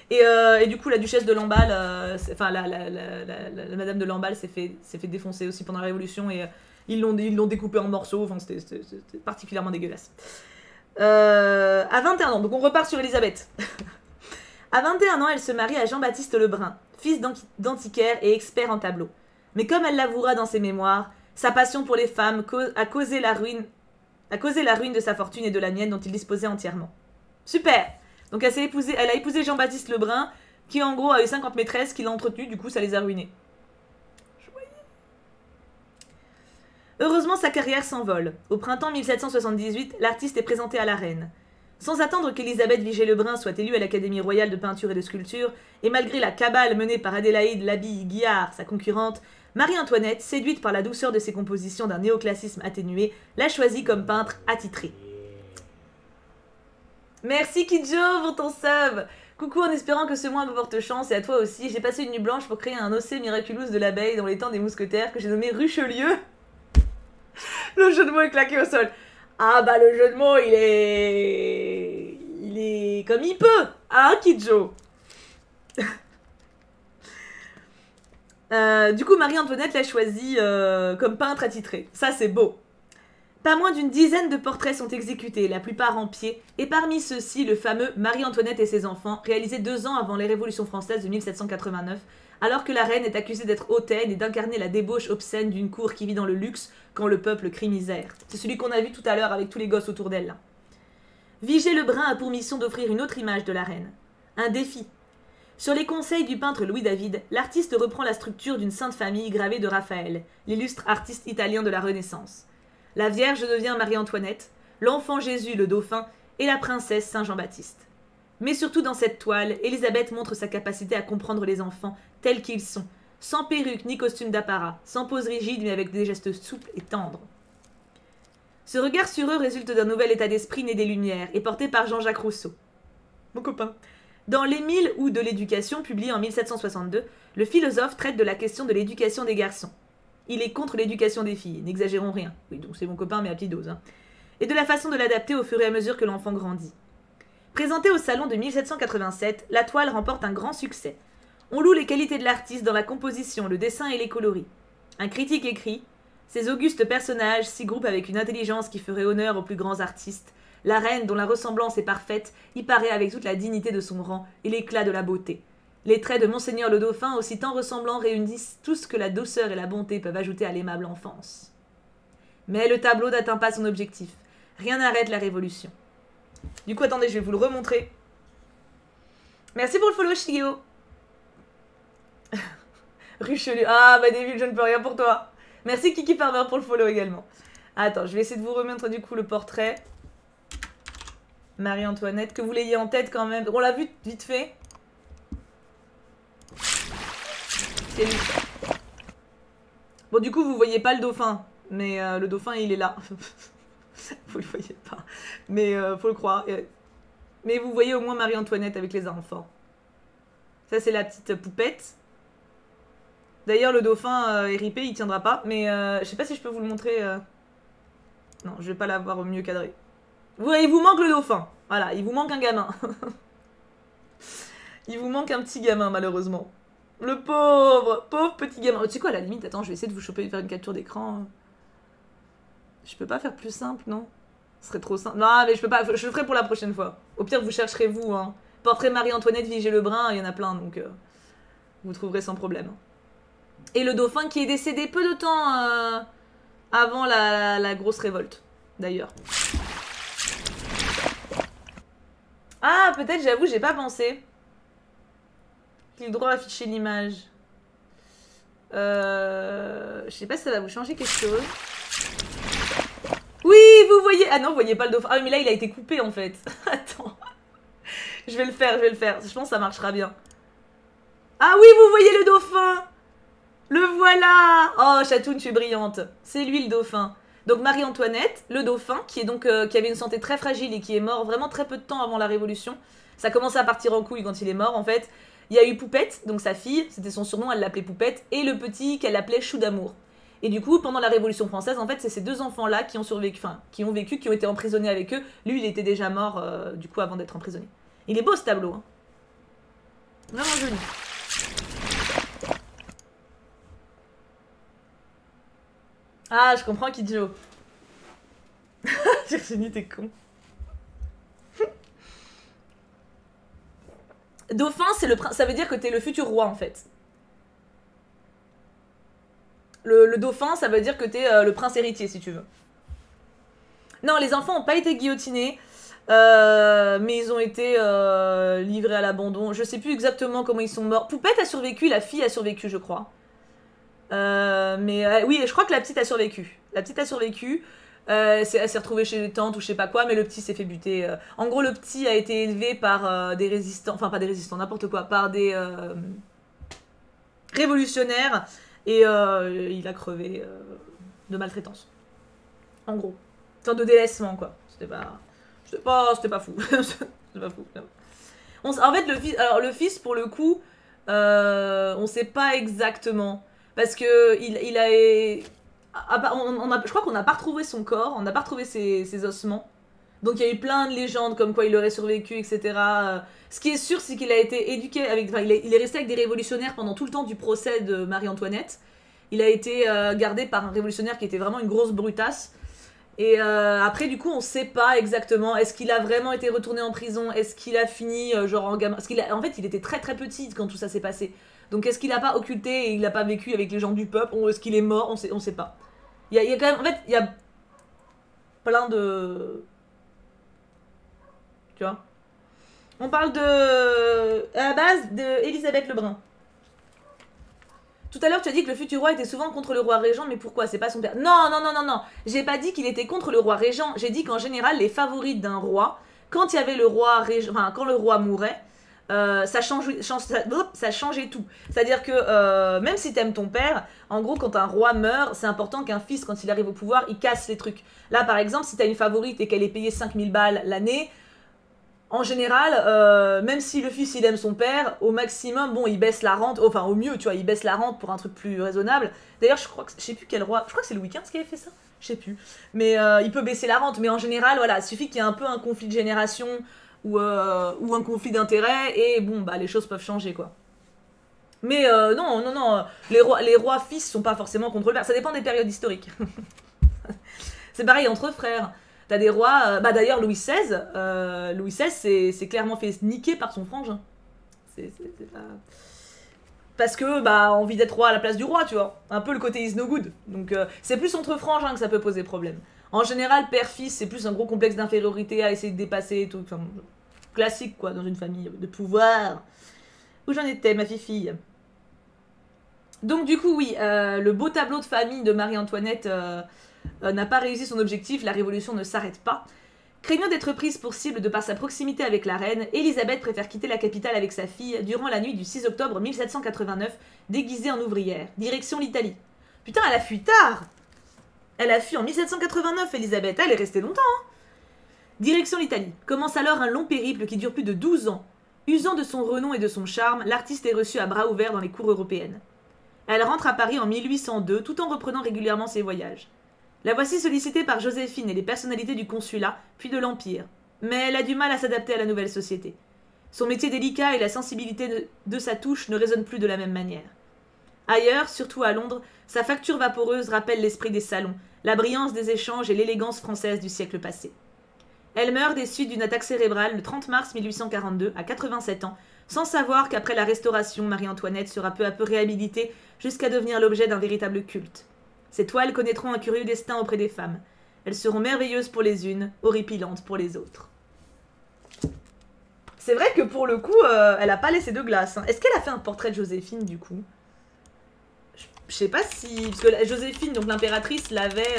et du coup la duchesse de Lamballe, enfin la madame de Lamballe s'est fait défoncer aussi pendant la Révolution et ils l'ont découpé en morceaux, enfin c'était particulièrement dégueulasse. À 21 ans, donc on repart sur Élisabeth. À 21 ans, elle se marie à Jean-Baptiste Lebrun, fils d'antiquaire et expert en tableaux. Mais comme elle l'avouera dans ses mémoires, sa passion pour les femmes a causé la ruine de sa fortune et de la mienne dont il disposait entièrement. Super! Donc elle a épousé Jean-Baptiste Lebrun, qui en gros a eu 50 maîtresses, qui l'a entretenu, du coup ça les a ruinés. Heureusement, sa carrière s'envole. Au printemps 1778, l'artiste est présenté à la reine. Sans attendre qu'Élisabeth Vigée-Lebrun soit élue à l'Académie royale de peinture et de sculpture, et malgré la cabale menée par Adélaïde Labille-Guiard, sa concurrente, Marie-Antoinette, séduite par la douceur de ses compositions d'un néoclassisme atténué, l'a choisie comme peintre attitré. Merci Kidjo pour ton sub. Coucou en espérant que ce mois me porte chance et à toi aussi. J'ai passé une nuit blanche pour créer un océ miraculous de l'abeille dans les temps des mousquetaires que j'ai nommé Richelieu. Le jeu de mots est claqué au sol. Ah bah le jeu de mots il est comme il peut, hein Kidjo. Du coup Marie-Antoinette l'a choisi comme peintre attitré. Ça c'est beau. Pas moins d'une dizaine de portraits sont exécutés, la plupart en pied, et parmi ceux-ci, le fameux Marie-Antoinette et ses enfants, réalisé 2 ans avant les révolutions françaises de 1789, alors que la reine est accusée d'être hautaine et d'incarner la débauche obscène d'une cour qui vit dans le luxe quand le peuple crie misère. C'est celui qu'on a vu tout à l'heure avec tous les gosses autour d'elle. Là. Vigée Lebrun a pour mission d'offrir une autre image de la reine. Un défi. Sur les conseils du peintre Louis David, l'artiste reprend la structure d'une sainte famille gravée de Raphaël, l'illustre artiste italien de la Renaissance. La Vierge devient Marie-Antoinette, l'enfant Jésus le dauphin et la princesse Saint-Jean-Baptiste. Mais surtout dans cette toile, Élisabeth montre sa capacité à comprendre les enfants tels qu'ils sont, sans perruque ni costume d'apparat, sans pose rigide mais avec des gestes souples et tendres. Ce regard sur eux résulte d'un nouvel état d'esprit né des Lumières et porté par Jean-Jacques Rousseau. Mon copain. Dans l'Émile ou de l'éducation, publié en 1762, le philosophe traite de la question de l'éducation des garçons. Il est contre l'éducation des filles, n'exagérons rien. Oui, donc c'est mon copain, mais à petite dose. Hein. Et de la façon de l'adapter au fur et à mesure que l'enfant grandit. Présentée au salon de 1787, la toile remporte un grand succès. On loue les qualités de l'artiste dans la composition, le dessin et les coloris. Un critique écrit « Ces augustes personnages s'y groupent avec une intelligence qui ferait honneur aux plus grands artistes. La reine, dont la ressemblance est parfaite, y paraît avec toute la dignité de son rang et l'éclat de la beauté. Les traits de Monseigneur le Dauphin, aussi tant ressemblants, réunissent tout ce que la douceur et la bonté peuvent ajouter à l'aimable enfance. » Mais le tableau n'atteint pas son objectif. Rien n'arrête la révolution. Du coup, attendez, je vais vous le remontrer. Merci pour le follow, Shigeo. Richelieu. Ah, bah David, je ne peux rien pour toi. Merci Kiki Farmer pour le follow également. Attends, je vais essayer de vous remettre du coup le portrait. Marie-Antoinette, que vous l'ayez en tête quand même. On l'a vu vite fait. C'est lui. Bon, du coup, vous voyez pas le dauphin. Mais le dauphin, il est là. Vous le voyez pas. Mais faut le croire. Mais vous voyez au moins Marie-Antoinette avec les enfants. Ça, c'est la petite poupette. D'ailleurs, le dauphin est ripé, il tiendra pas. Mais je sais pas si je peux vous le montrer. Non, je vais pas l'avoir au mieux cadré. Il vous manque le dauphin. Voilà, il vous manque un gamin. Il vous manque un petit gamin, malheureusement. Le pauvre petit gamin. Oh, tu sais quoi, à la limite, attends, je vais essayer de vous choper, faire une capture d'écran. Je peux pas faire plus simple, non? Ce serait trop simple. Non, mais je peux pas, je le ferai pour la prochaine fois. Au pire, vous chercherez vous, hein. Portrait Marie-Antoinette, Vigée Lebrun, il y en a plein, donc vous trouverez sans problème. Et le dauphin qui est décédé peu de temps avant la grosse révolte, d'ailleurs. Ah, peut-être, j'avoue, j'ai pas pensé. Qu'il a le droit d'afficher l'image. Je sais pas si ça va vous changer quelque chose. Oui, vous voyez. Ah non, vous voyez pas le dauphin. Ah, mais là, il a été coupé en fait. Attends. Je vais le faire. Je pense que ça marchera bien. Ah oui, vous voyez le dauphin. Le voilà. Oh, Chatoun, tu es brillante. C'est lui le dauphin. Donc Marie-Antoinette, le dauphin, qui est donc qui avait une santé très fragile et qui est mort vraiment très peu de temps avant la Révolution. Ça commençait à partir en couille quand il est mort en fait. Il y a eu Poupette, donc sa fille, c'était son surnom, elle l'appelait Poupette, et le petit qu'elle appelait Chou d'amour. Et du coup, pendant la Révolution française, en fait, c'est ces 2 enfants-là qui ont survécu, enfin, qui ont été emprisonnés avec eux. Lui, il était déjà mort, du coup, avant d'être emprisonné. Il est beau, ce tableau. Hein. Vraiment joli. Ah, je comprends, Kidjo. Virginie, t'es con. Dauphin, ça veut dire que t'es le futur roi, en fait. Le dauphin, ça veut dire que t'es le prince héritier, si tu veux. Non, les enfants n'ont pas été guillotinés, mais ils ont été livrés à l'abandon. Je sais plus exactement comment ils sont morts. Poupette a survécu, la fille a survécu, je crois. Mais oui, je crois que la petite a survécu. La petite a survécu. Elle s'est retrouvée chez les tantes ou je sais pas quoi, mais le petit s'est fait buter. En gros, le petit a été élevé par des résistants, enfin pas des résistants, n'importe quoi, par des révolutionnaires et il a crevé de maltraitance. En gros. Enfin, de délaissement, quoi. C'était pas fou. C'était pas fou. Non. En fait, alors, le fils, pour le coup, on sait pas exactement. Parce que il a. Je crois qu'on n'a pas retrouvé son corps, on n'a pas retrouvé ses ossements. Donc il y a eu plein de légendes comme quoi il aurait survécu, etc. Ce qui est sûr, c'est qu'il a été éduqué avec. Enfin, il est resté avec des révolutionnaires pendant tout le temps du procès de Marie-Antoinette. Il a été gardé par un révolutionnaire qui était vraiment une grosse brutasse. Et après, du coup, on sait pas exactement. Est-ce qu'il a vraiment été retourné en prison? Est-ce qu'il a fini genre en gamin? Parce en fait, il était très très petit quand tout ça s'est passé. Donc est-ce qu'il a pas occulté et il a pas vécu avec les gens du peuple? Est-ce qu'il est mort? On sait pas. Il y a quand même. En fait, il y a plein de. Tu vois? On parle de. À la base, de Elisabeth Lebrun. Tout à l'heure, tu as dit que le futur roi était souvent contre le roi régent, mais pourquoi? C'est pas son père. Non, non, non, non, non. J'ai pas dit qu'il était contre le roi régent. J'ai dit qu'en général, les favorites d'un roi, quand il y avait le roi régent, enfin, quand le roi mourait, ça changeait tout. C'est-à-dire que même si t'aimes ton père, en gros, quand un roi meurt, c'est important qu'un fils, quand il arrive au pouvoir, il casse les trucs. Là, par exemple, si t'as une favorite et qu'elle est payée 5000 balles l'année, en général, même si le fils il aime son père, au maximum, bon, il baisse la rente, enfin au mieux, tu vois, il baisse la rente pour un truc plus raisonnable. D'ailleurs, je crois que, je sais plus quel roi, je crois que c'est Louis XV qui avait fait ça, je sais plus. Mais il peut baisser la rente, mais en général, voilà, il suffit qu'il y ait un peu un conflit de génération ou un conflit d'intérêt et bon, bah les choses peuvent changer quoi. Mais non, non, non, les rois fils sont pas forcément contre le père, ça dépend des périodes historiques. C'est pareil entre frères. T'as des rois. Bah d'ailleurs, Louis XVI c'est clairement fait niquer par son frangin. C'est pas. Parce que, bah, envie d'être roi à la place du roi, tu vois. Un peu le côté is no good. Donc, c'est plus entre frangins que ça peut poser problème. En général, père-fils, c'est plus un gros complexe d'infériorité à essayer de dépasser et tout. Enfin, classique, quoi, dans une famille de pouvoir. Où j'en étais, ma fille. Donc, du coup, oui, le beau tableau de famille de Marie-Antoinette. N'a pas réussi son objectif, la révolution ne s'arrête pas. Craignant d'être prise pour cible de par sa proximité avec la reine, Elisabeth préfère quitter la capitale avec sa fille durant la nuit du 6 octobre 1789, déguisée en ouvrière, direction l'Italie. Putain, elle a fui tard! Elle a fui en 1789, Elisabeth, elle est restée longtemps, hein. Direction l'Italie. Commence alors un long périple qui dure plus de 12 ans. Usant de son renom et de son charme, l'artiste est reçue à bras ouverts dans les cours européennes. Elle rentre à Paris en 1802 tout en reprenant régulièrement ses voyages. La voici sollicitée par Joséphine et les personnalités du consulat, puis de l'Empire. Mais elle a du mal à s'adapter à la nouvelle société. Son métier délicat et la sensibilité de sa touche ne résonnent plus de la même manière. Ailleurs, surtout à Londres, sa facture vaporeuse rappelle l'esprit des salons, la brillance des échanges et l'élégance française du siècle passé. Elle meurt des suites d'une attaque cérébrale le 30 mars 1842, à 87 ans, sans savoir qu'après la Restauration, Marie-Antoinette sera peu à peu réhabilitée jusqu'à devenir l'objet d'un véritable culte. Ces toiles connaîtront un curieux destin auprès des femmes. Elles seront merveilleuses pour les unes, horripilantes pour les autres. C'est vrai que pour le coup, elle a pas laissé de glace. Hein. Est-ce qu'elle a fait un portrait de Joséphine du coup? Je sais pas si... Parce que Joséphine, donc l'impératrice, l'avait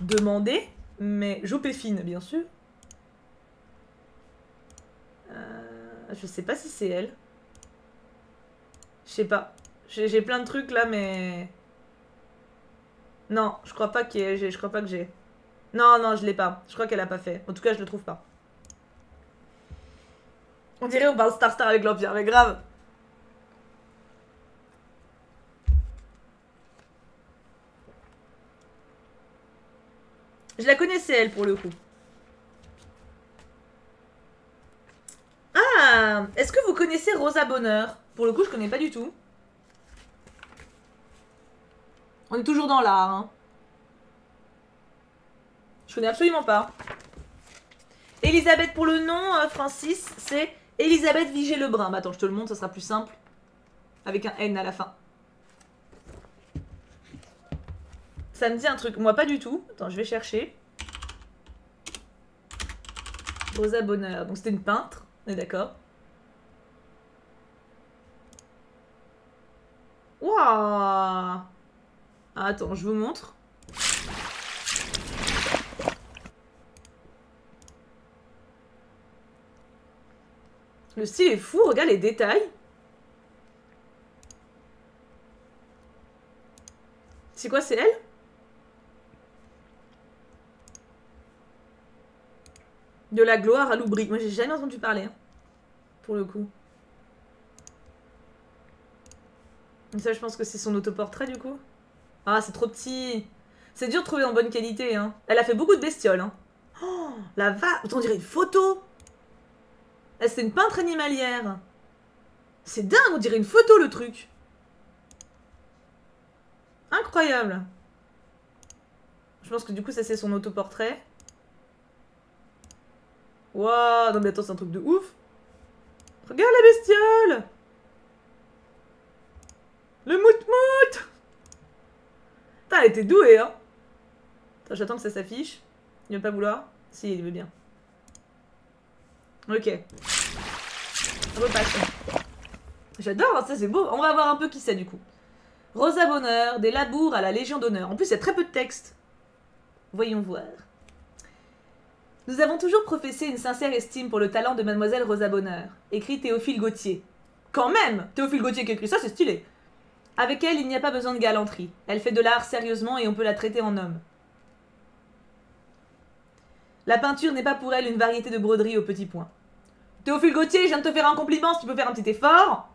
demandé, mais Joséphine, bien sûr. Je sais pas si c'est elle. Je sais pas. J'ai plein de trucs là, mais... Non, je crois pas je crois pas que j'ai. Non, non, je l'ai pas. Je crois qu'elle a pas fait. En tout cas, je le trouve pas. On dirait on parle Star avec l'Empire, mais grave. Je la connaissais, elle, pour le coup. Ah, est-ce que vous connaissez Rosa Bonheur? Pour le coup, je connais pas du tout. On est toujours dans l'art, hein. Je connais absolument pas. Elisabeth pour le nom, Francis, c'est Elisabeth Vigée-Lebrun. Bah attends, je te le montre, ça sera plus simple. Avec un N à la fin. Ça me dit un truc. Moi, pas du tout. Attends, je vais chercher. Rosa Bonheur. Donc c'était une peintre, on est d'accord. Waouh! Attends, je vous montre. Le style est fou, regarde les détails. C'est quoi, c'est elle? De la gloire à l'oubli. Moi, j'ai jamais entendu parler. Hein. pour le coup. Ça, je pense que c'est son autoportrait, du coup. Ah, c'est trop petit. C'est dur de trouver en bonne qualité, hein. Elle a fait beaucoup de bestioles, hein. Oh, la vache. On dirait une photo. C'est une peintre animalière. C'est dingue, on dirait une photo, le truc. Incroyable. Je pense que du coup, ça, c'est son autoportrait. Waouh, non mais attends, c'est un truc de ouf. Regarde la bestiole. Le mout-mout. Putain, elle était douée, hein. Attends, j'attends que ça s'affiche. Il veut pas vouloir? Si, il veut bien. Ok. Repasse. J'adore, hein, ça c'est beau. On va voir un peu qui c'est du coup. Rosa Bonheur, des labours à la Légion d'honneur. En plus, il y a très peu de texte. Voyons voir. Nous avons toujours professé une sincère estime pour le talent de Mademoiselle Rosa Bonheur, écrit Théophile Gautier. Quand même, Théophile Gautier qui écrit ça, c'est stylé. Avec elle, il n'y a pas besoin de galanterie. Elle fait de l'art sérieusement et on peut la traiter en homme. La peinture n'est pas pour elle une variété de broderie au petit point. Théophile Gautier, je viens de te faire un compliment, si tu peux faire un petit effort.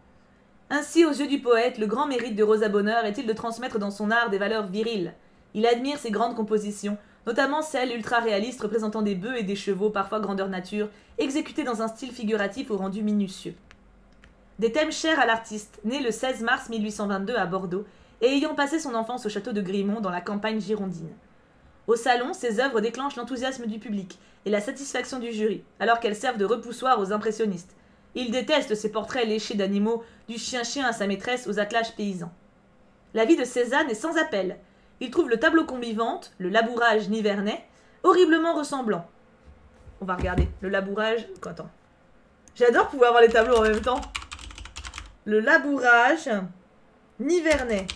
Ainsi, aux yeux du poète, le grand mérite de Rosa Bonheur est-il de transmettre dans son art des valeurs viriles. Il admire ses grandes compositions, notamment celles ultra-réalistes représentant des bœufs et des chevaux, parfois grandeur nature, exécutées dans un style figuratif au rendu minutieux. Des thèmes chers à l'artiste, né le 16 mars 1822 à Bordeaux, et ayant passé son enfance au château de Grimont dans la campagne girondine. Au salon, ses œuvres déclenchent l'enthousiasme du public et la satisfaction du jury, alors qu'elles servent de repoussoir aux impressionnistes. Il déteste ces portraits léchés d'animaux, du chien-chien à sa maîtresse aux attelages paysans. La vie de Cézanne est sans appel. Il trouve le tableau qu'on lui vante, le labourage nivernais, horriblement ressemblant. On va regarder. Le labourage... Attends. J'adore pouvoir voir les tableaux en même temps. Le labourage nivernais.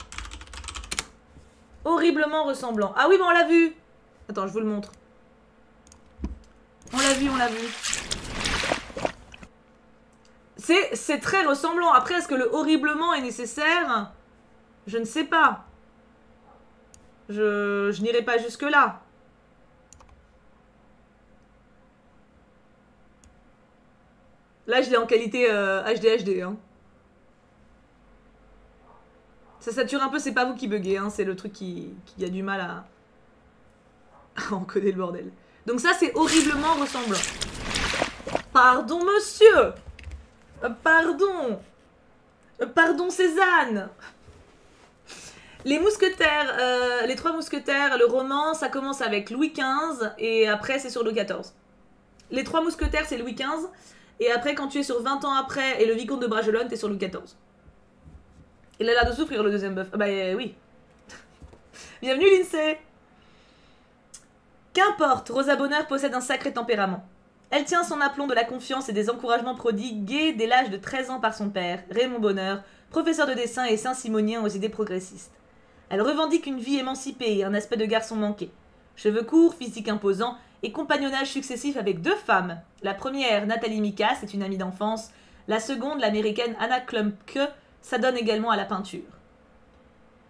Horriblement ressemblant. Ah oui, mais on l'a vu. Attends, je vous le montre. On l'a vu, on l'a vu. C'est très ressemblant. Après, est-ce que le horriblement est nécessaire? Je ne sais pas. Je n'irai pas jusque-là. Là, je l'ai en qualité HD. Hein. Ça sature un peu, c'est pas vous qui buguez, hein, c'est le truc qui a du mal à encoder le bordel. Donc ça, c'est horriblement ressemblant. Pardon, monsieur. Pardon. Pardon, Cézanne. Les mousquetaires, les trois mousquetaires, le roman, ça commence avec Louis XV et après, c'est sur Louis XIV. Les trois mousquetaires, c'est Louis XV. Et après, quand tu es sur 20 ans après et le vicomte de Bragelonne, t'es sur Louis XIV. Il a l'air de souffrir, le deuxième bœuf. Ah bah oui. Bienvenue, Lindsay. Qu'importe, Rosa Bonheur possède un sacré tempérament. Elle tient son aplomb de la confiance et des encouragements prodigués dès l'âge de 13 ans par son père, Raymond Bonheur, professeur de dessin et saint-simonien aux idées progressistes. Elle revendique une vie émancipée et un aspect de garçon manqué. Cheveux courts, physique imposant et compagnonnage successif avec deux femmes. La première, Nathalie Mikas, est une amie d'enfance. La seconde, l'américaine Anna Klumpke, s'adonne également à la peinture.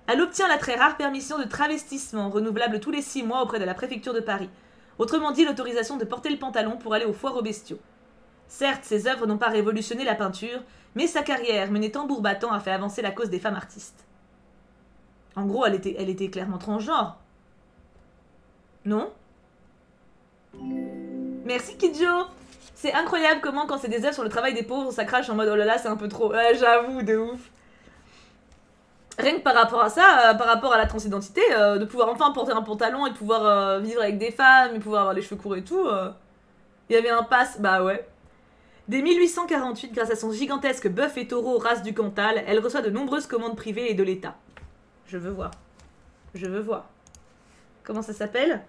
Elle obtient la très rare permission de travestissement, renouvelable tous les 6 mois auprès de la préfecture de Paris. Autrement dit, l'autorisation de porter le pantalon pour aller aux foires aux bestiaux. Certes, ses œuvres n'ont pas révolutionné la peinture, mais sa carrière, menée tambour battant, a fait avancer la cause des femmes artistes. En gros, elle était clairement transgenre. Non? Merci Kidjo. C'est incroyable comment, quand c'est des œuvres sur le travail des pauvres, ça crache en mode oh là là, c'est un peu trop. J'avoue, de ouf. Rien que par rapport à ça, par rapport à la transidentité, de pouvoir enfin porter un pantalon et de pouvoir vivre avec des femmes, et pouvoir avoir les cheveux courts et tout, il y avait un pass, bah ouais. Dès 1848, grâce à son gigantesque bœuf et taureau race du Cantal, elle reçoit de nombreuses commandes privées et de l'État. Je veux voir. Je veux voir. Comment ça s'appelle?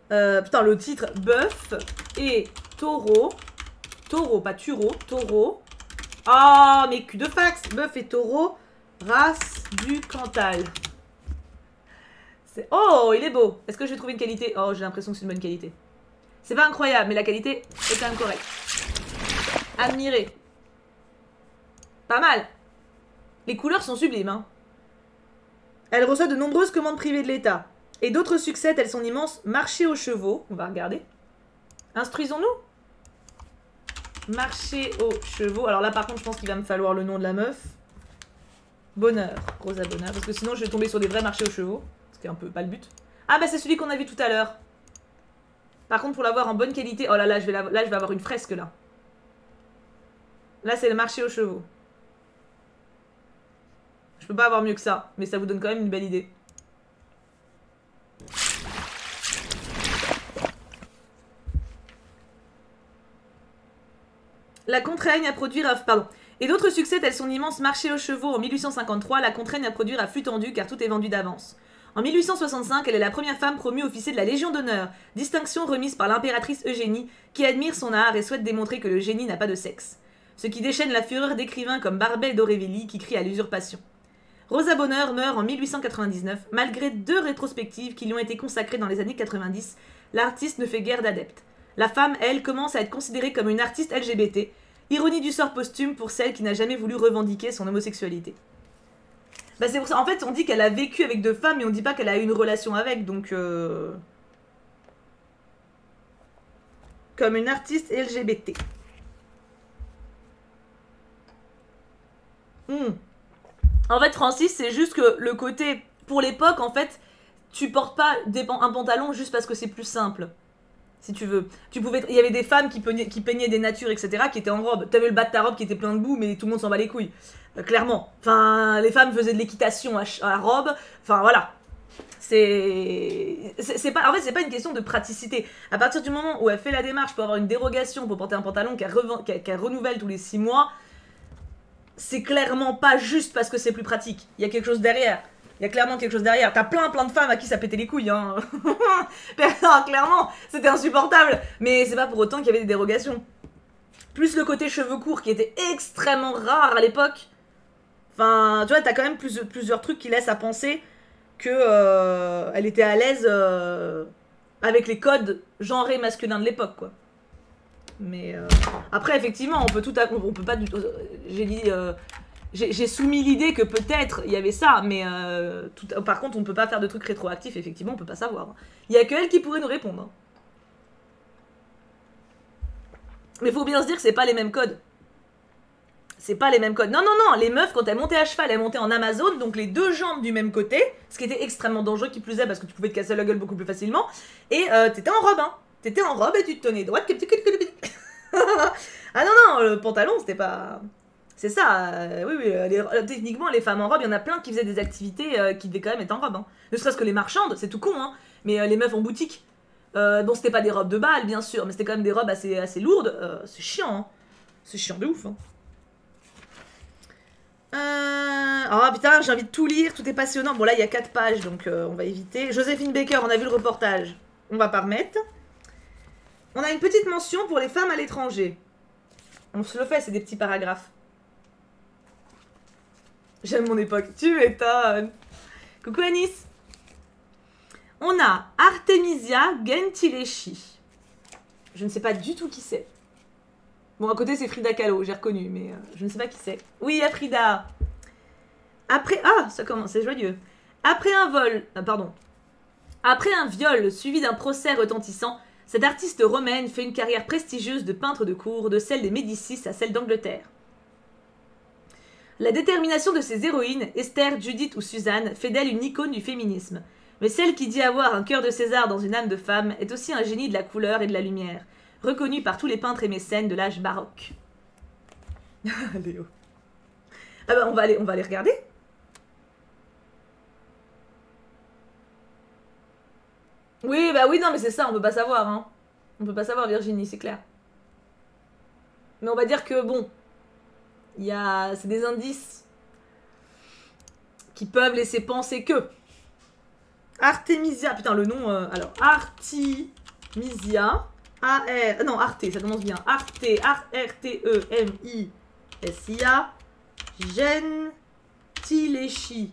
Putain, le titre, bœuf et taureau. Taureau, pas tureau, taureau. Ah, mais cul de fax. Bœuf et taureau, race du Cantal. Oh, il est beau. Est-ce que je vais trouver une qualité? Oh, j'ai l'impression que c'est une bonne qualité. C'est pas incroyable, mais la qualité est quand même correcte. Admiré. Pas mal. Les couleurs sont sublimes, hein. Elle reçoit de nombreuses commandes privées de l'État. Et d'autres succès tels son immense marché aux chevaux. On va regarder. Instruisons-nous. Marché aux chevaux. Alors là, par contre, je pense qu'il va me falloir le nom de la meuf. Bonheur. Rosa Bonheur. Parce que sinon, je vais tomber sur des vrais marchés aux chevaux. Ce qui est un peu pas le but. Ah bah c'est celui qu'on a vu tout à l'heure. Par contre, pour l'avoir en bonne qualité... Oh là là, je vais avoir une fresque là. Là, c'est le marché aux chevaux. Je peux pas avoir mieux que ça. Mais ça vous donne quand même une belle idée. La contraigne à produire... Pardon. Et d'autres succès tels son immense marché aux chevaux en 1853 la contraignent à produire à flux tendu car tout est vendu d'avance. En 1865, elle est la première femme promue officier de la Légion d'honneur, distinction remise par l'impératrice Eugénie, qui admire son art et souhaite démontrer que le génie n'a pas de sexe. Ce qui déchaîne la fureur d'écrivains comme Barbey d'Aurevilly qui crient à l'usurpation. Rosa Bonheur meurt en 1899, malgré 2 rétrospectives qui lui ont été consacrées dans les années 90, l'artiste ne fait guère d'adeptes. La femme, elle, commence à être considérée comme une artiste LGBT, ironie du sort posthume pour celle qui n'a jamais voulu revendiquer son homosexualité. Bah c'est pour ça, en fait on dit qu'elle a vécu avec 2 femmes mais on dit pas qu'elle a eu une relation avec, donc comme une artiste LGBT. En fait Francis c'est juste que le côté, pour l'époque en fait, tu portes pas un pantalon juste parce que c'est plus simple. Si tu veux. Il y avait des femmes qui peignaient des natures, etc., qui étaient en robe. T'avais le bas de ta robe qui était plein de boue, mais tout le monde s'en bat les couilles. Clairement. Enfin, les femmes faisaient de l'équitation à robe. Enfin, voilà. C'est pas... En fait, c'est pas une question de praticité. À partir du moment où elle fait la démarche pour avoir une dérogation pour porter un pantalon qu'elle renouvelle tous les 6 mois, c'est clairement pas juste parce que c'est plus pratique. Il y a quelque chose derrière. Il y a clairement quelque chose derrière. T'as plein de femmes à qui ça pétait les couilles, hein. Non, clairement, c'était insupportable. Mais c'est pas pour autant qu'il y avait des dérogations. Plus le côté cheveux courts qui était extrêmement rare à l'époque. Enfin, tu vois, t'as quand même plusieurs trucs qui laissent à penser que elle était à l'aise avec les codes genrés masculins de l'époque, quoi. Mais après, effectivement, on peut pas du tout... J'ai dit... J'ai soumis l'idée que peut-être il y avait ça, mais par contre on ne peut pas faire de trucs rétroactifs, effectivement on peut pas savoir. Il y a que elle qui pourrait nous répondre. Mais faut bien se dire que c'est pas les mêmes codes. C'est pas les mêmes codes. Non, non, non, les meufs quand elles montaient à cheval, elles montaient en Amazon, donc les 2 jambes du même côté, ce qui était extrêmement dangereux qui plus est parce que tu pouvais te casser la gueule beaucoup plus facilement, et t'étais en robe, hein. T'étais en robe et tu te tenais droite. Ah non, non, le pantalon c'était pas... C'est ça, oui, techniquement, les femmes en robe, il y en a plein qui faisaient des activités qui devaient quand même être en robe. Hein. Ne serait-ce que les marchandes, c'est tout con, hein. Mais les meufs en boutique, bon, c'était pas des robes de bal, bien sûr, mais c'était quand même des robes assez lourdes. C'est chiant, hein. C'est chiant de ouf. Hein. Oh putain, j'ai envie de tout lire, tout est passionnant. Bon, là, il y a 4 pages, donc on va éviter. Joséphine Baker, on a vu le reportage. On va pas remettre. On a une petite mention pour les femmes à l'étranger. On se le fait, c'est des petits paragraphes. J'aime mon époque, tu m'étonnes. Coucou Anis. On a Artemisia Gentileschi. Je ne sais pas du tout qui c'est. Bon, à côté c'est Frida Kahlo, j'ai reconnu, mais je ne sais pas qui c'est. Oui, il y a Frida. Après... Ah, ça commence, c'est joyeux. Après un vol... pardon. Après un viol suivi d'un procès retentissant, cette artiste romaine fait une carrière prestigieuse de peintre de cour, de celle des Médicis à celle d'Angleterre. La détermination de ses héroïnes, Esther, Judith ou Suzanne, fait d'elle une icône du féminisme. Mais celle qui dit avoir un cœur de César dans une âme de femme est aussi un génie de la couleur et de la lumière, reconnu par tous les peintres et mécènes de l'âge baroque. Léo. Ah bah on va aller regarder. Oui, bah oui, non, mais c'est ça, on peut pas savoir, hein. On peut pas savoir, Virginie, c'est clair. Mais on va dire que, bon... C'est des indices qui peuvent laisser penser que Artemisia, putain le nom, alors Artemisia, non Arte, ça commence bien, Arte, R-T-E-M-I-S-I-A, Gentileschi.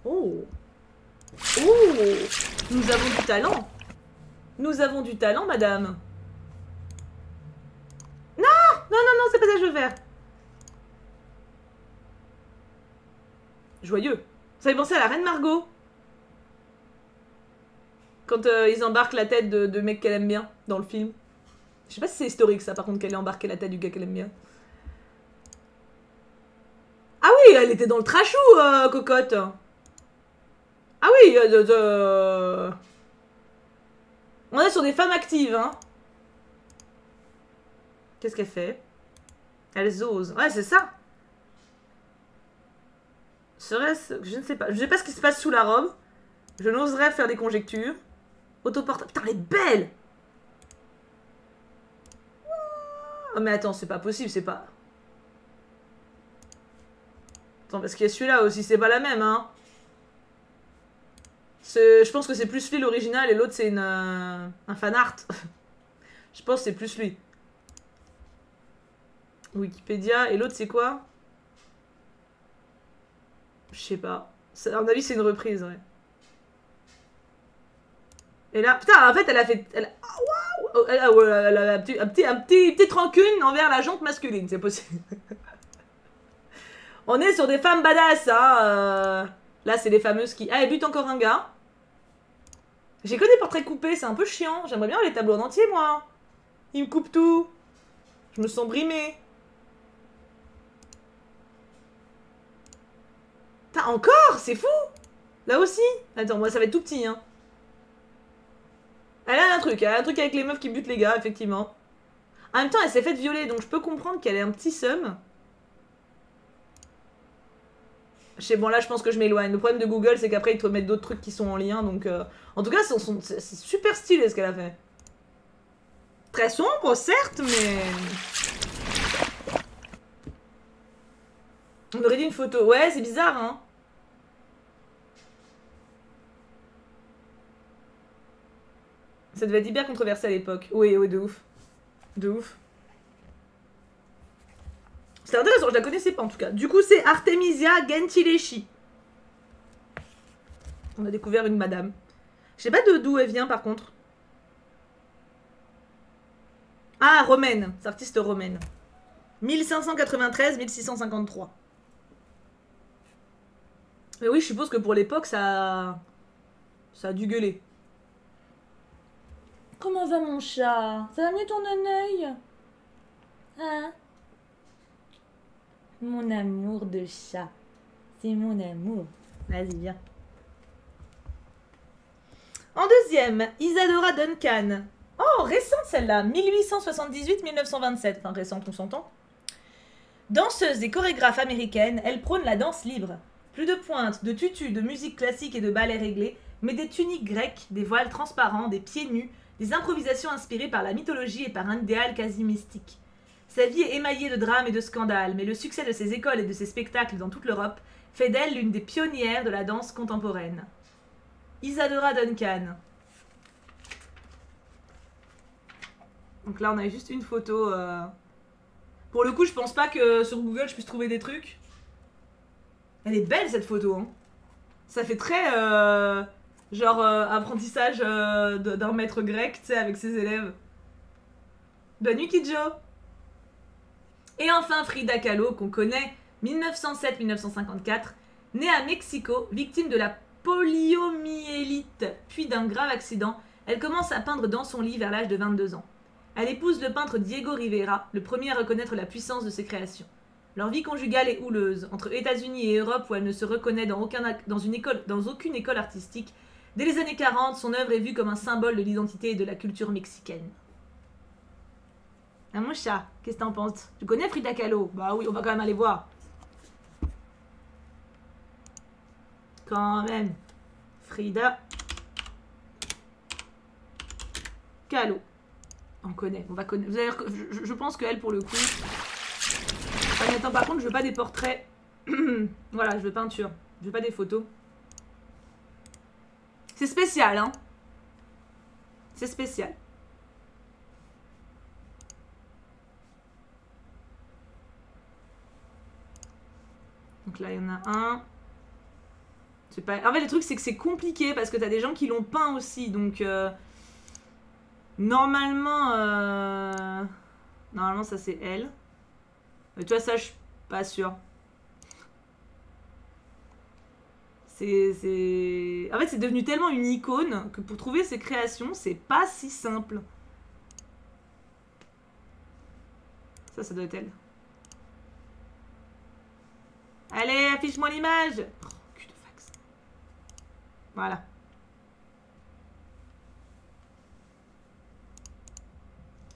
Oh, nous avons du talent. Nous avons du talent, madame. Non, c'est pas ça que je veux faire. Joyeux. Ça fait penser à la reine Margot. Quand ils embarquent la tête de mecs qu'elle aime bien dans le film. Je sais pas si c'est historique ça par contre qu'elle ait embarqué la tête du gars qu'elle aime bien. Ah oui, elle était dans le trashou, cocotte. Ah oui, on est sur des femmes actives, hein. Qu'est-ce qu'elle fait? Elles osent. Ouais, c'est ça. Serait-ce... Je ne sais pas. Je ne sais pas ce qui se passe sous la robe. Je n'oserais faire des conjectures. Autoportrait. Putain, elle est belle! Oh, mais attends, c'est pas possible, c'est pas... Attends, parce qu'il y a celui-là aussi, c'est pas la même, hein. Je pense que c'est plus lui l'original et l'autre c'est un fan art. Je pense que c'est plus lui. Wikipédia et l'autre c'est quoi? Je sais pas. À mon avis c'est une reprise, ouais. Et là, putain, en fait elle a fait... Oh, waouh! Elle a un petit rancune envers la jante masculine, c'est possible. On est sur des femmes badass, hein. Là c'est les fameuses qui... Ah, elle bute encore un gars. J'ai que des portraits coupés, c'est un peu chiant. J'aimerais bien les tableaux en entier, moi. Ils me coupent tout. Je me sens brimée. Putain, encore? C'est fou. Là aussi. Attends, moi, ça va être tout petit, hein. Elle a un truc avec les meufs qui butent les gars, effectivement. En même temps, elle s'est faite violer, donc je peux comprendre qu'elle ait un petit seum. Je sais, bon, là, je pense que je m'éloigne. Le problème de Google, c'est qu'après, ils te remettent d'autres trucs qui sont en lien, donc... En tout cas, c'est super stylé, ce qu'elle a fait. Très sombre, certes, mais... On aurait dit une photo. Ouais, c'est bizarre, hein. Ça devait être hyper controversé à l'époque. Oui, oui, de ouf. De ouf. C'est intéressant, je la connaissais pas en tout cas. Du coup, c'est Artemisia Gentileschi. On a découvert une madame. Je sais pas d'où elle vient par contre. Ah, romaine. C'est artiste romaine. 1593-1653. Mais oui, je suppose que pour l'époque, ça a dû gueuler. Comment va mon chat? Ça va mieux ton œil? Hein? Mon amour de chat. C'est mon amour. Vas-y, viens. En deuxième, Isadora Duncan. Oh, récente celle-là. 1878-1927. Enfin, récente, on s'entend. Danseuse et chorégraphe américaine, elle prône la danse libre. Plus de pointes, de tutus, de musique classique et de ballets réglés, mais des tuniques grecques, des voiles transparents, des pieds nus, des improvisations inspirées par la mythologie et par un idéal quasi mystique. Sa vie est émaillée de drames et de scandales, mais le succès de ses écoles et de ses spectacles dans toute l'Europe fait d'elle l'une des pionnières de la danse contemporaine. Isadora Duncan. Donc là, on a juste une photo. Pour le coup, je pense pas que sur Google, je puisse trouver des trucs. Elle est belle, cette photo. Hein. Ça fait très... apprentissage d'un maître grec, tu sais, avec ses élèves. Bonne nuit, Kidjo. Et enfin, Frida Kahlo, qu'on connaît, 1907-1954, née à Mexico, victime de la poliomyélite, puis d'un grave accident, elle commence à peindre dans son lit vers l'âge de 22 ans. Elle épouse le peintre Diego Rivera, le premier à reconnaître la puissance de ses créations. Leur vie conjugale est houleuse, entre États-Unis et Europe où elle ne se reconnaît dans aucune école artistique. Dès les années 40, son œuvre est vue comme un symbole de l'identité et de la culture mexicaine. Ah mon chat, qu'est-ce que t'en penses? Tu connais Frida Kahlo? Bah oui, on va quand même aller voir. Quand même. Frida Kahlo. On connaît, on va connaître. Vous allez je pense qu'elle, pour le coup... Ah, mais attends, par contre, je veux pas des portraits. Voilà, je veux peinture. Je veux pas des photos. C'est spécial, hein. C'est spécial. Donc là, il y en a un. C'est pas... En fait, le truc, c'est que c'est compliqué parce que t'as des gens qui l'ont peint aussi. Donc, normalement, normalement, ça, c'est elle. Mais toi, ça, je suis pas sûre. En fait, c'est devenu tellement une icône que pour trouver ses créations, c'est pas si simple. Ça doit être elle. Allez, affiche-moi l'image. Oh, cul de fax. Voilà.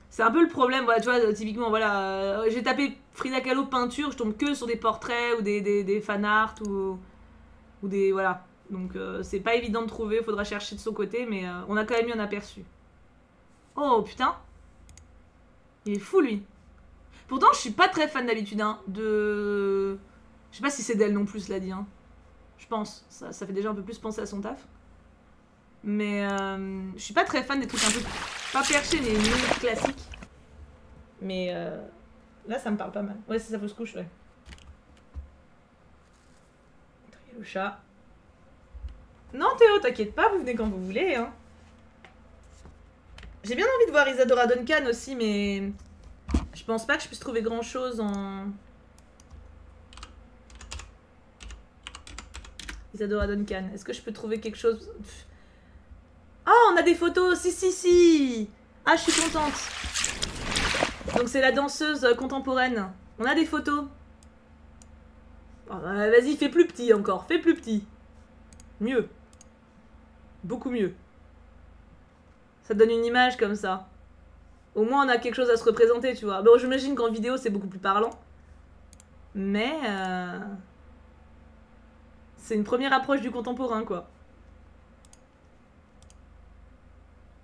C'est un peu le problème, voilà, tu vois, typiquement, voilà, j'ai tapé Frida Kahlo peinture, je tombe que sur des portraits ou des fanarts ou des, voilà. Donc c'est pas évident de trouver, faudra chercher de son côté, mais on a quand même eu un aperçu. Oh putain, il est fou lui. Pourtant je suis pas très fan d'habitude, hein, de... Je sais pas si c'est d'elle non plus, cela dit, hein. Je pense, ça fait déjà un peu plus penser à son taf. Mais je suis pas très fan des trucs un peu pas perchés mais non classiques. Mais là ça me parle pas mal. Ouais, c'est sa fausse couche, ouais. Trier le chat. Non Théo, t'inquiète pas, vous venez quand vous voulez, hein. J'ai bien envie de voir Isadora Duncan aussi, mais je pense pas que je puisse trouver grand chose en... Isadora Duncan. Est-ce que je peux trouver quelque chose? Oh, on a des photos. Si. Ah, je suis contente. Donc c'est la danseuse contemporaine. On a des photos. Oh, vas-y, fais plus petit encore. Fais plus petit. Mieux. Beaucoup mieux. Ça donne une image comme ça. Au moins on a quelque chose à se représenter, tu vois. Bon, j'imagine qu'en vidéo c'est beaucoup plus parlant. Mais... c'est une première approche du contemporain, quoi.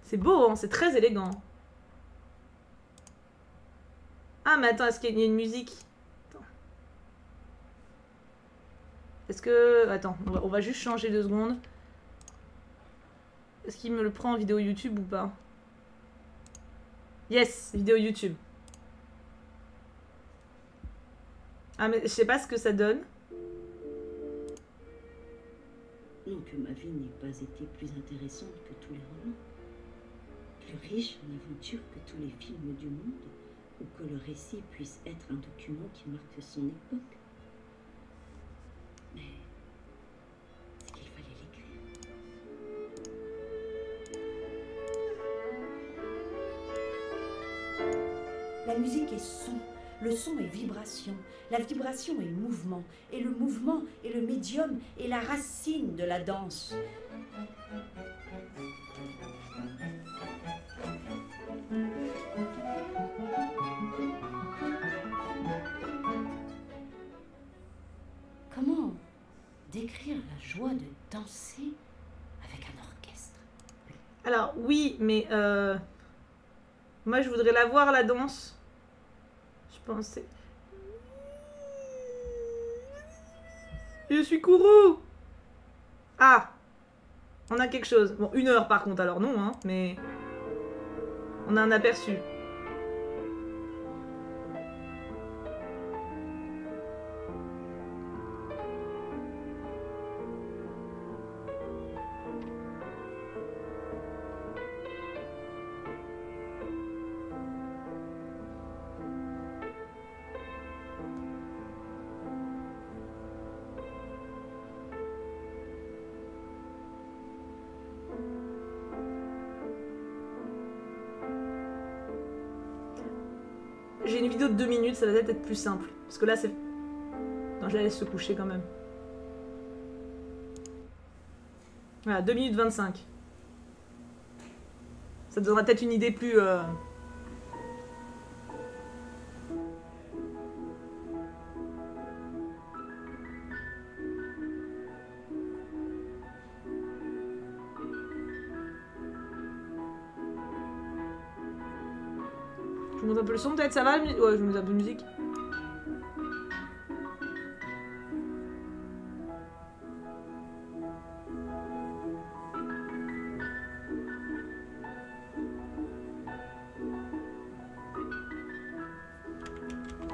C'est beau, hein, c'est très élégant. Ah, mais attends, est-ce qu'il y a une musique? Est-ce que... Attends, on va juste changer 2 secondes. Est-ce qu'il me le prend en vidéo YouTube ou pas? Yes, vidéo YouTube. Ah, mais je sais pas ce que ça donne.
Non que ma vie n'ait pas été plus intéressante que tous les romans, plus riche en aventures que tous les films du monde, ou que le récit puisse être un document qui marque son époque. Mais c'est qu'il fallait l'écrire.
La musique est son, le son est vibration, la vibration est mouvement, et le mouvement est le médium et la racine de la danse. Comment décrire la joie de danser avec un orchestre?
Alors, oui, mais moi, je voudrais la voir, la danse. Je pensais... Je suis Kourou. Ah, on a quelque chose. Bon, 1 heure par contre, alors non, hein, mais... On a un aperçu. J'ai une vidéo de 2 minutes, ça va peut-être être plus simple. Parce que là, c'est... Non, je la laisse se coucher quand même. Voilà, 2 minutes 25. Ça te donnera peut-être une idée plus... Je monte un peu le son peut-être, ça va? Ouais, je monte un peu de musique.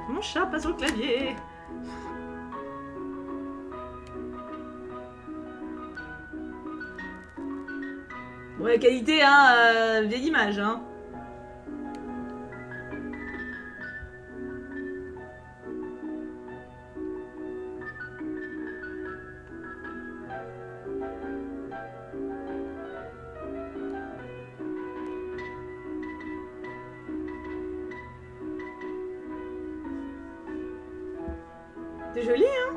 Mon chat passe sur le clavier. Bon, la qualité, hein, vieille image, hein. joli, hein.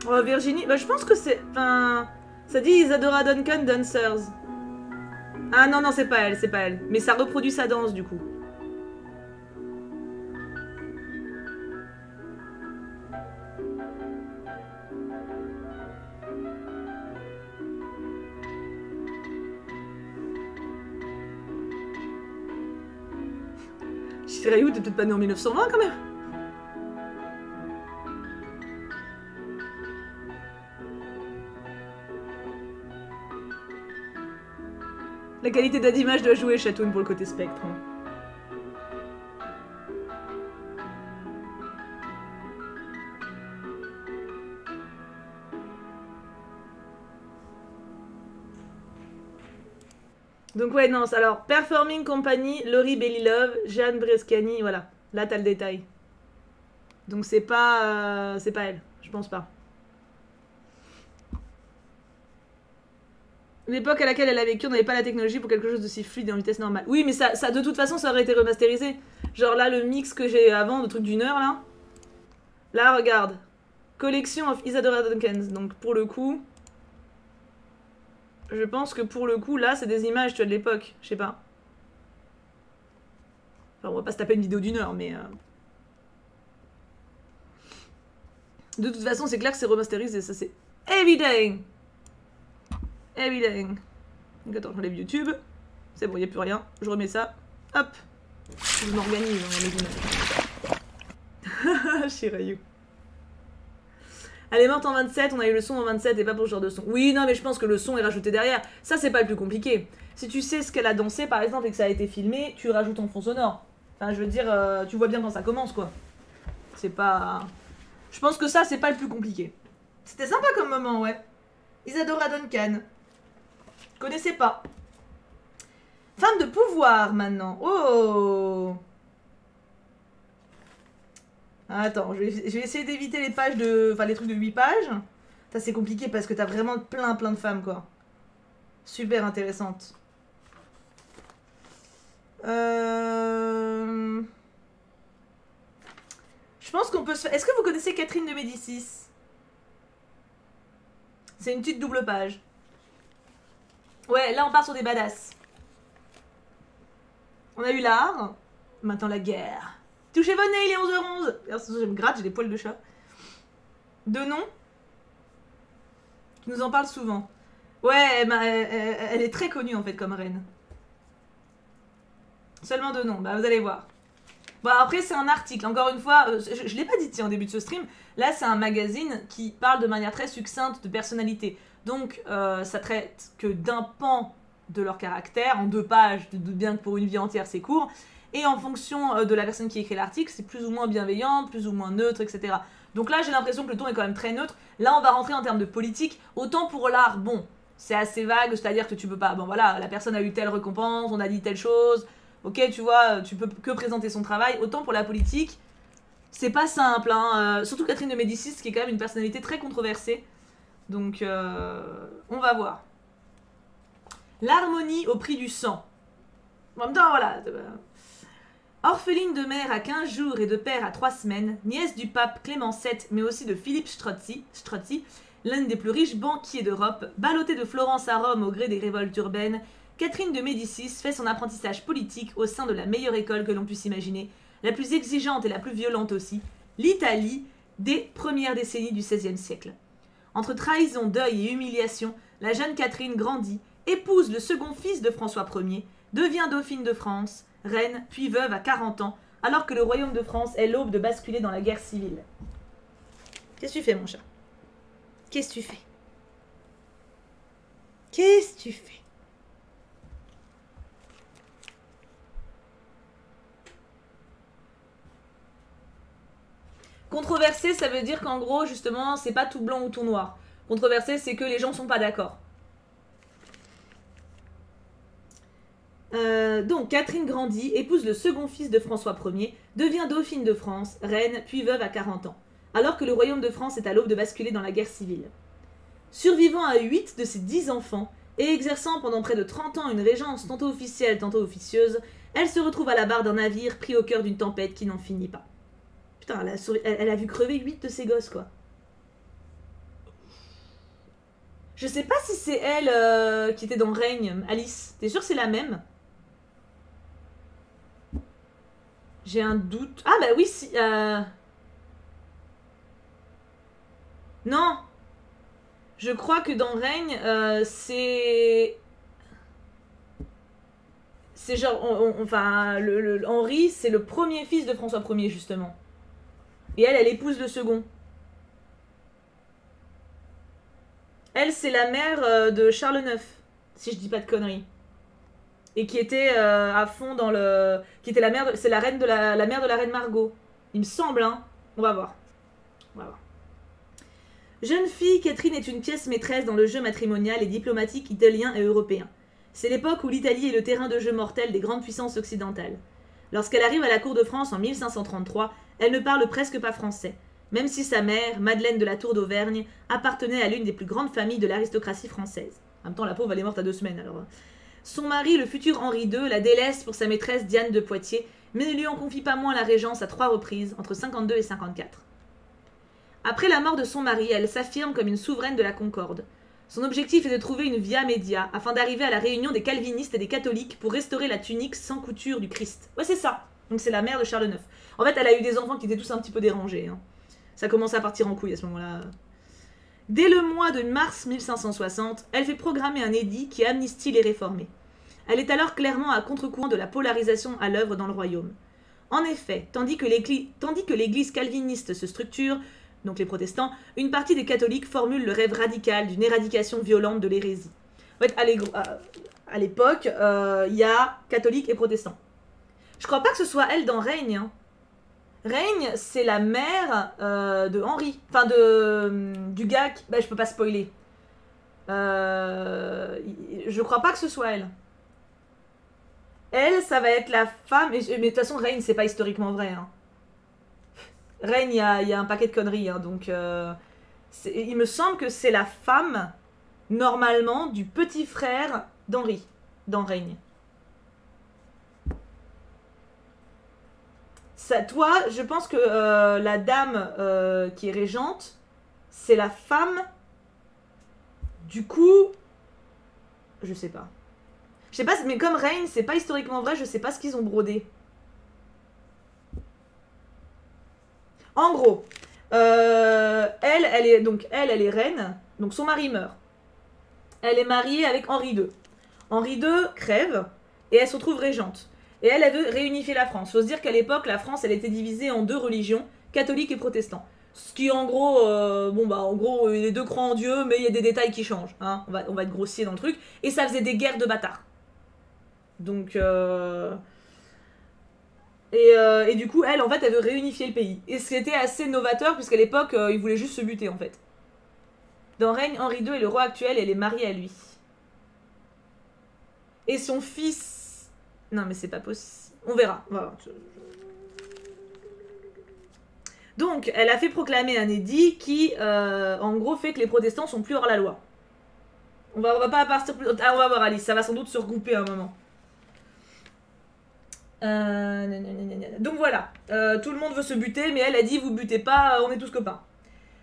Oh, Virginie, bah je pense que c'est... Enfin... Ça dit Isadora Duncan Dancers. Ah non, non, c'est pas elle, c'est pas elle. Mais ça reproduit sa danse, du coup. Shirayu, t'es peut-être pas né en 1920 quand même. La qualité d'image doit jouer Chatoun pour le côté spectre. Hein. Donc ouais, non, alors, Performing Company, Laurie Bellilove, Jeanne Brescani, voilà. Là, t'as le détail. Donc c'est pas elle, je pense pas. L'époque à laquelle elle a vécu, on n'avait pas la technologie pour quelque chose de si fluide et en vitesse normale. Oui, mais ça de toute façon, ça aurait été remasterisé. Genre là, le mix que j'ai avant, le truc d'une heure, là. Là, regarde. Collection of Isadora Duncan. Donc pour le coup... Je pense que pour le coup, là, c'est des images, tu vois, de l'époque. Je sais pas. Enfin, on va pas se taper une vidéo d'une heure, mais... De toute façon, c'est clair que c'est remasterisé, ça c'est évident. Évident. Donc attends, j'enlève YouTube. C'est bon, il n'y a plus rien. Je remets ça. Hop. Je m'organise dans les images. Shirayu. Elle est morte en 27, on a eu le son en 27 et pas pour ce genre de son. Oui, non, mais je pense que le son est rajouté derrière. Ça, c'est pas le plus compliqué. Si tu sais ce qu'elle a dansé, par exemple, et que ça a été filmé, tu rajoutes en fond sonore. Enfin, je veux dire, tu vois bien quand ça commence, quoi. C'est pas... Je pense que ça, c'est pas le plus compliqué. C'était sympa comme moment, ouais. Isadora Duncan. Je connaissais pas. Femme de pouvoir, maintenant. Oh. Attends, je vais essayer d'éviter les pages de... Enfin, les trucs de 8 pages. Ça, c'est compliqué parce que t'as vraiment plein de femmes, quoi. Super intéressante. Je pense qu'on peut se faire... Est-ce que vous connaissez Catherine de Médicis? C'est une petite double page. Ouais, là on part sur des badass. On a eu l'art. Maintenant la guerre. Touchez vos nez, il est 11h11. Je me gratte, j'ai des poils de chat. De nom qui nous en parle souvent. Ouais, elle est très connue en fait comme reine. Seulement de nom, bah vous allez voir. Bon après c'est un article, encore une fois, je l'ai pas dit tiens, au début de ce stream, là c'est un magazine qui parle de manière très succincte de personnalité. Donc ça traite que d'un pan de leur caractère, en 2 pages, tu te doutes bien que pour une vie entière c'est court, et en fonction de la personne qui écrit l'article, c'est plus ou moins bienveillant, plus ou moins neutre, etc. Donc là j'ai l'impression que le ton est quand même très neutre. Là on va rentrer en termes de politique, autant pour l'art, bon, c'est assez vague, c'est-à-dire que tu peux pas, bon voilà, la personne a eu telle récompense, on a dit telle chose... Ok, tu vois, tu peux que présenter son travail. Autant pour la politique, c'est pas simple. Hein. Surtout Catherine de Médicis, qui est quand même une personnalité très controversée. Donc, on va voir. L'harmonie au prix du sang. En même temps, voilà. Orpheline de mère à 15 jours et de père à 3 semaines, nièce du pape Clément VII, mais aussi de Philippe Strozzi, l'un des plus riches banquiers d'Europe, ballottée de Florence à Rome au gré des révoltes urbaines, Catherine de Médicis fait son apprentissage politique au sein de la meilleure école que l'on puisse imaginer, la plus exigeante et la plus violente aussi, l'Italie des premières décennies du XVIe siècle. Entre trahison, deuil et humiliation, la jeune Catherine grandit, épouse le second fils de François Ier, devient dauphine de France, reine, puis veuve à 40 ans, alors que le royaume de France est l'aube de basculer dans la guerre civile. Qu'est-ce que tu fais, mon chat? Qu'est-ce que tu fais? Qu'est-ce que tu fais? Controversé, ça veut dire qu'en gros, justement, c'est pas tout blanc ou tout noir. Controversé, c'est que les gens sont pas d'accord. Donc Catherine grandit, épouse le second fils de François Ier, devient dauphine de France, reine, puis veuve à 40 ans, alors que le royaume de France est à l'aube de basculer dans la guerre civile. Survivant à 8 de ses 10 enfants, et exerçant pendant près de 30 ans une régence tantôt officielle, tantôt officieuse, elle se retrouve à la barre d'un navire pris au cœur d'une tempête qui n'en finit pas. Putain, elle a vu crever 8 de ses gosses, quoi. Je sais pas si c'est elle qui était dans Règne, Alice. T'es sûre que c'est la même? J'ai un doute. Ah bah oui, si... Non. Je crois que dans Règne, c'est... C'est genre... Enfin, Henri, c'est le premier fils de François Ier, justement. Et elle épouse le second. Elle, c'est la mère de Charles IX, si je dis pas de conneries. Et qui était à fond dans le... Qui était la mère de... C'est la reine de la mère de la reine Margot. Il me semble, hein. On va voir. On va voir. Jeune fille, Catherine est une pièce maîtresse dans le jeu matrimonial et diplomatique italien et européen. C'est l'époque où l'Italie est le terrain de jeu mortel des grandes puissances occidentales. Lorsqu'elle arrive à la cour de France en 1533, elle ne parle presque pas français, même si sa mère, Madeleine de la Tour d'Auvergne, appartenait à l'une des plus grandes familles de l'aristocratie française. En même temps, la pauvre, elle est morte à 2 semaines, alors... Son mari, le futur Henri II, la délaisse pour sa maîtresse Diane de Poitiers, mais ne lui en confie pas moins la régence à 3 reprises, entre 52 et 54. Après la mort de son mari, elle s'affirme comme une souveraine de la Concorde. Son objectif est de trouver une via media, afin d'arriver à la réunion des calvinistes et des catholiques pour restaurer la tunique sans couture du Christ. Ouais, c'est ça. Donc c'est la mère de Charles IX. En fait, elle a eu des enfants qui étaient tous un petit peu dérangés. Hein. Ça commence à partir en couille à ce moment-là. Dès le mois de mars 1560, elle fait programmer un édit qui amnistie les réformés. Elle est alors clairement à contre-courant de la polarisation à l'œuvre dans le royaume. En effet, tandis que l'église calviniste se structure, donc les protestants, une partie des catholiques formule le rêve radical d'une éradication violente de l'hérésie. En fait, à l'époque, il y a catholiques et protestants. Je crois pas que ce soit elle dans Règne. Hein. Règne, c'est la mère de Henri. Enfin, du gars qui... Bah, je peux pas spoiler. Je crois pas que ce soit elle. Elle, ça va être la femme... Mais de toute façon, Règne, c'est pas historiquement vrai. Hein. Règne, il y a un paquet de conneries. Hein, donc, il me semble que c'est la femme, normalement, du petit frère d'Henri, dans Règne. Ça, toi, je pense que la dame qui est régente, c'est la femme. Du coup, je sais pas. Je sais pas, mais comme Règne, c'est pas historiquement vrai, je sais pas ce qu'ils ont brodé. En gros, elle est reine, donc son mari meurt. Elle est mariée avec Henri II. Henri II crève et elle se retrouve régente. Et elle veut réunifier la France. Faut se dire qu'à l'époque, la France, elle était divisée en 2 religions, catholiques et protestants. Ce qui, en gros, les 2 croient en Dieu, mais il y a des détails qui changent. Hein. On va être grossier dans le truc. Et ça faisait des guerres de bâtards. Donc, et du coup, elle, en fait, elle veut réunifier le pays. Et c'était assez novateur, puisqu'à l'époque, ils voulaient juste se buter, en fait. Dans Règne, Henri II est le roi actuel et elle est mariée à lui. Et son fils... Non, mais c'est pas possible. On verra. Voilà. Donc, elle a fait proclamer un édit qui, en gros, fait que les protestants sont plus hors la loi. On va pas partir plus... Ah, on va voir, Alice. Ça va sans doute se regrouper à un moment. Donc voilà. Tout le monde veut se buter, mais elle a dit, vous butez pas, on est tous copains.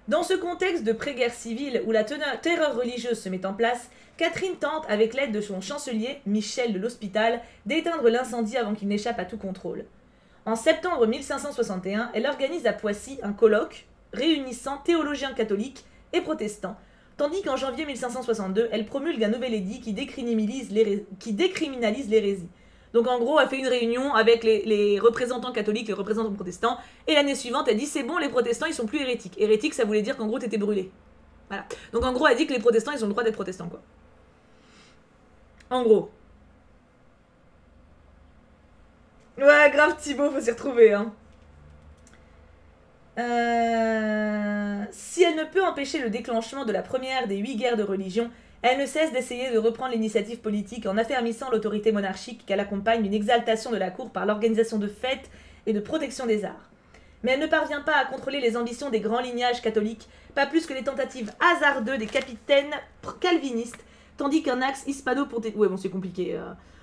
Dans ce contexte de pré-guerre civile où la terreur religieuse se met en place, Catherine tente, avec l'aide de son chancelier, Michel de l'Hospital, d'éteindre l'incendie avant qu'il n'échappe à tout contrôle. En septembre 1561, elle organise à Poissy un colloque réunissant théologiens catholiques et protestants, tandis qu'en janvier 1562, elle promulgue un nouvel édit qui décriminalise l'hérésie. Donc en gros, elle fait une réunion avec les représentants catholiques, les représentants protestants, et l'année suivante, elle dit c'est bon, les protestants, ils sont plus hérétiques. Hérétique, ça voulait dire qu'en gros, t'étais brûlé. Voilà. Donc en gros, elle dit que les protestants, ils ont le droit d'être protestants, quoi. En gros. Ouais, grave Thibaut, faut s'y retrouver, hein. Si elle ne peut empêcher le déclenchement de la première des 8 guerres de religion, Elle ne cesse d'essayer de reprendre l'initiative politique en affermissant l'autorité monarchique qu'elle accompagne d'une exaltation de la cour par l'organisation de fêtes et de protection des arts. Mais elle ne parvient pas à contrôler les ambitions des grands lignages catholiques, pas plus que les tentatives hasardeuses des capitaines calvinistes, tandis qu'un axe hispano-ponté... Ouais, bon, c'est compliqué.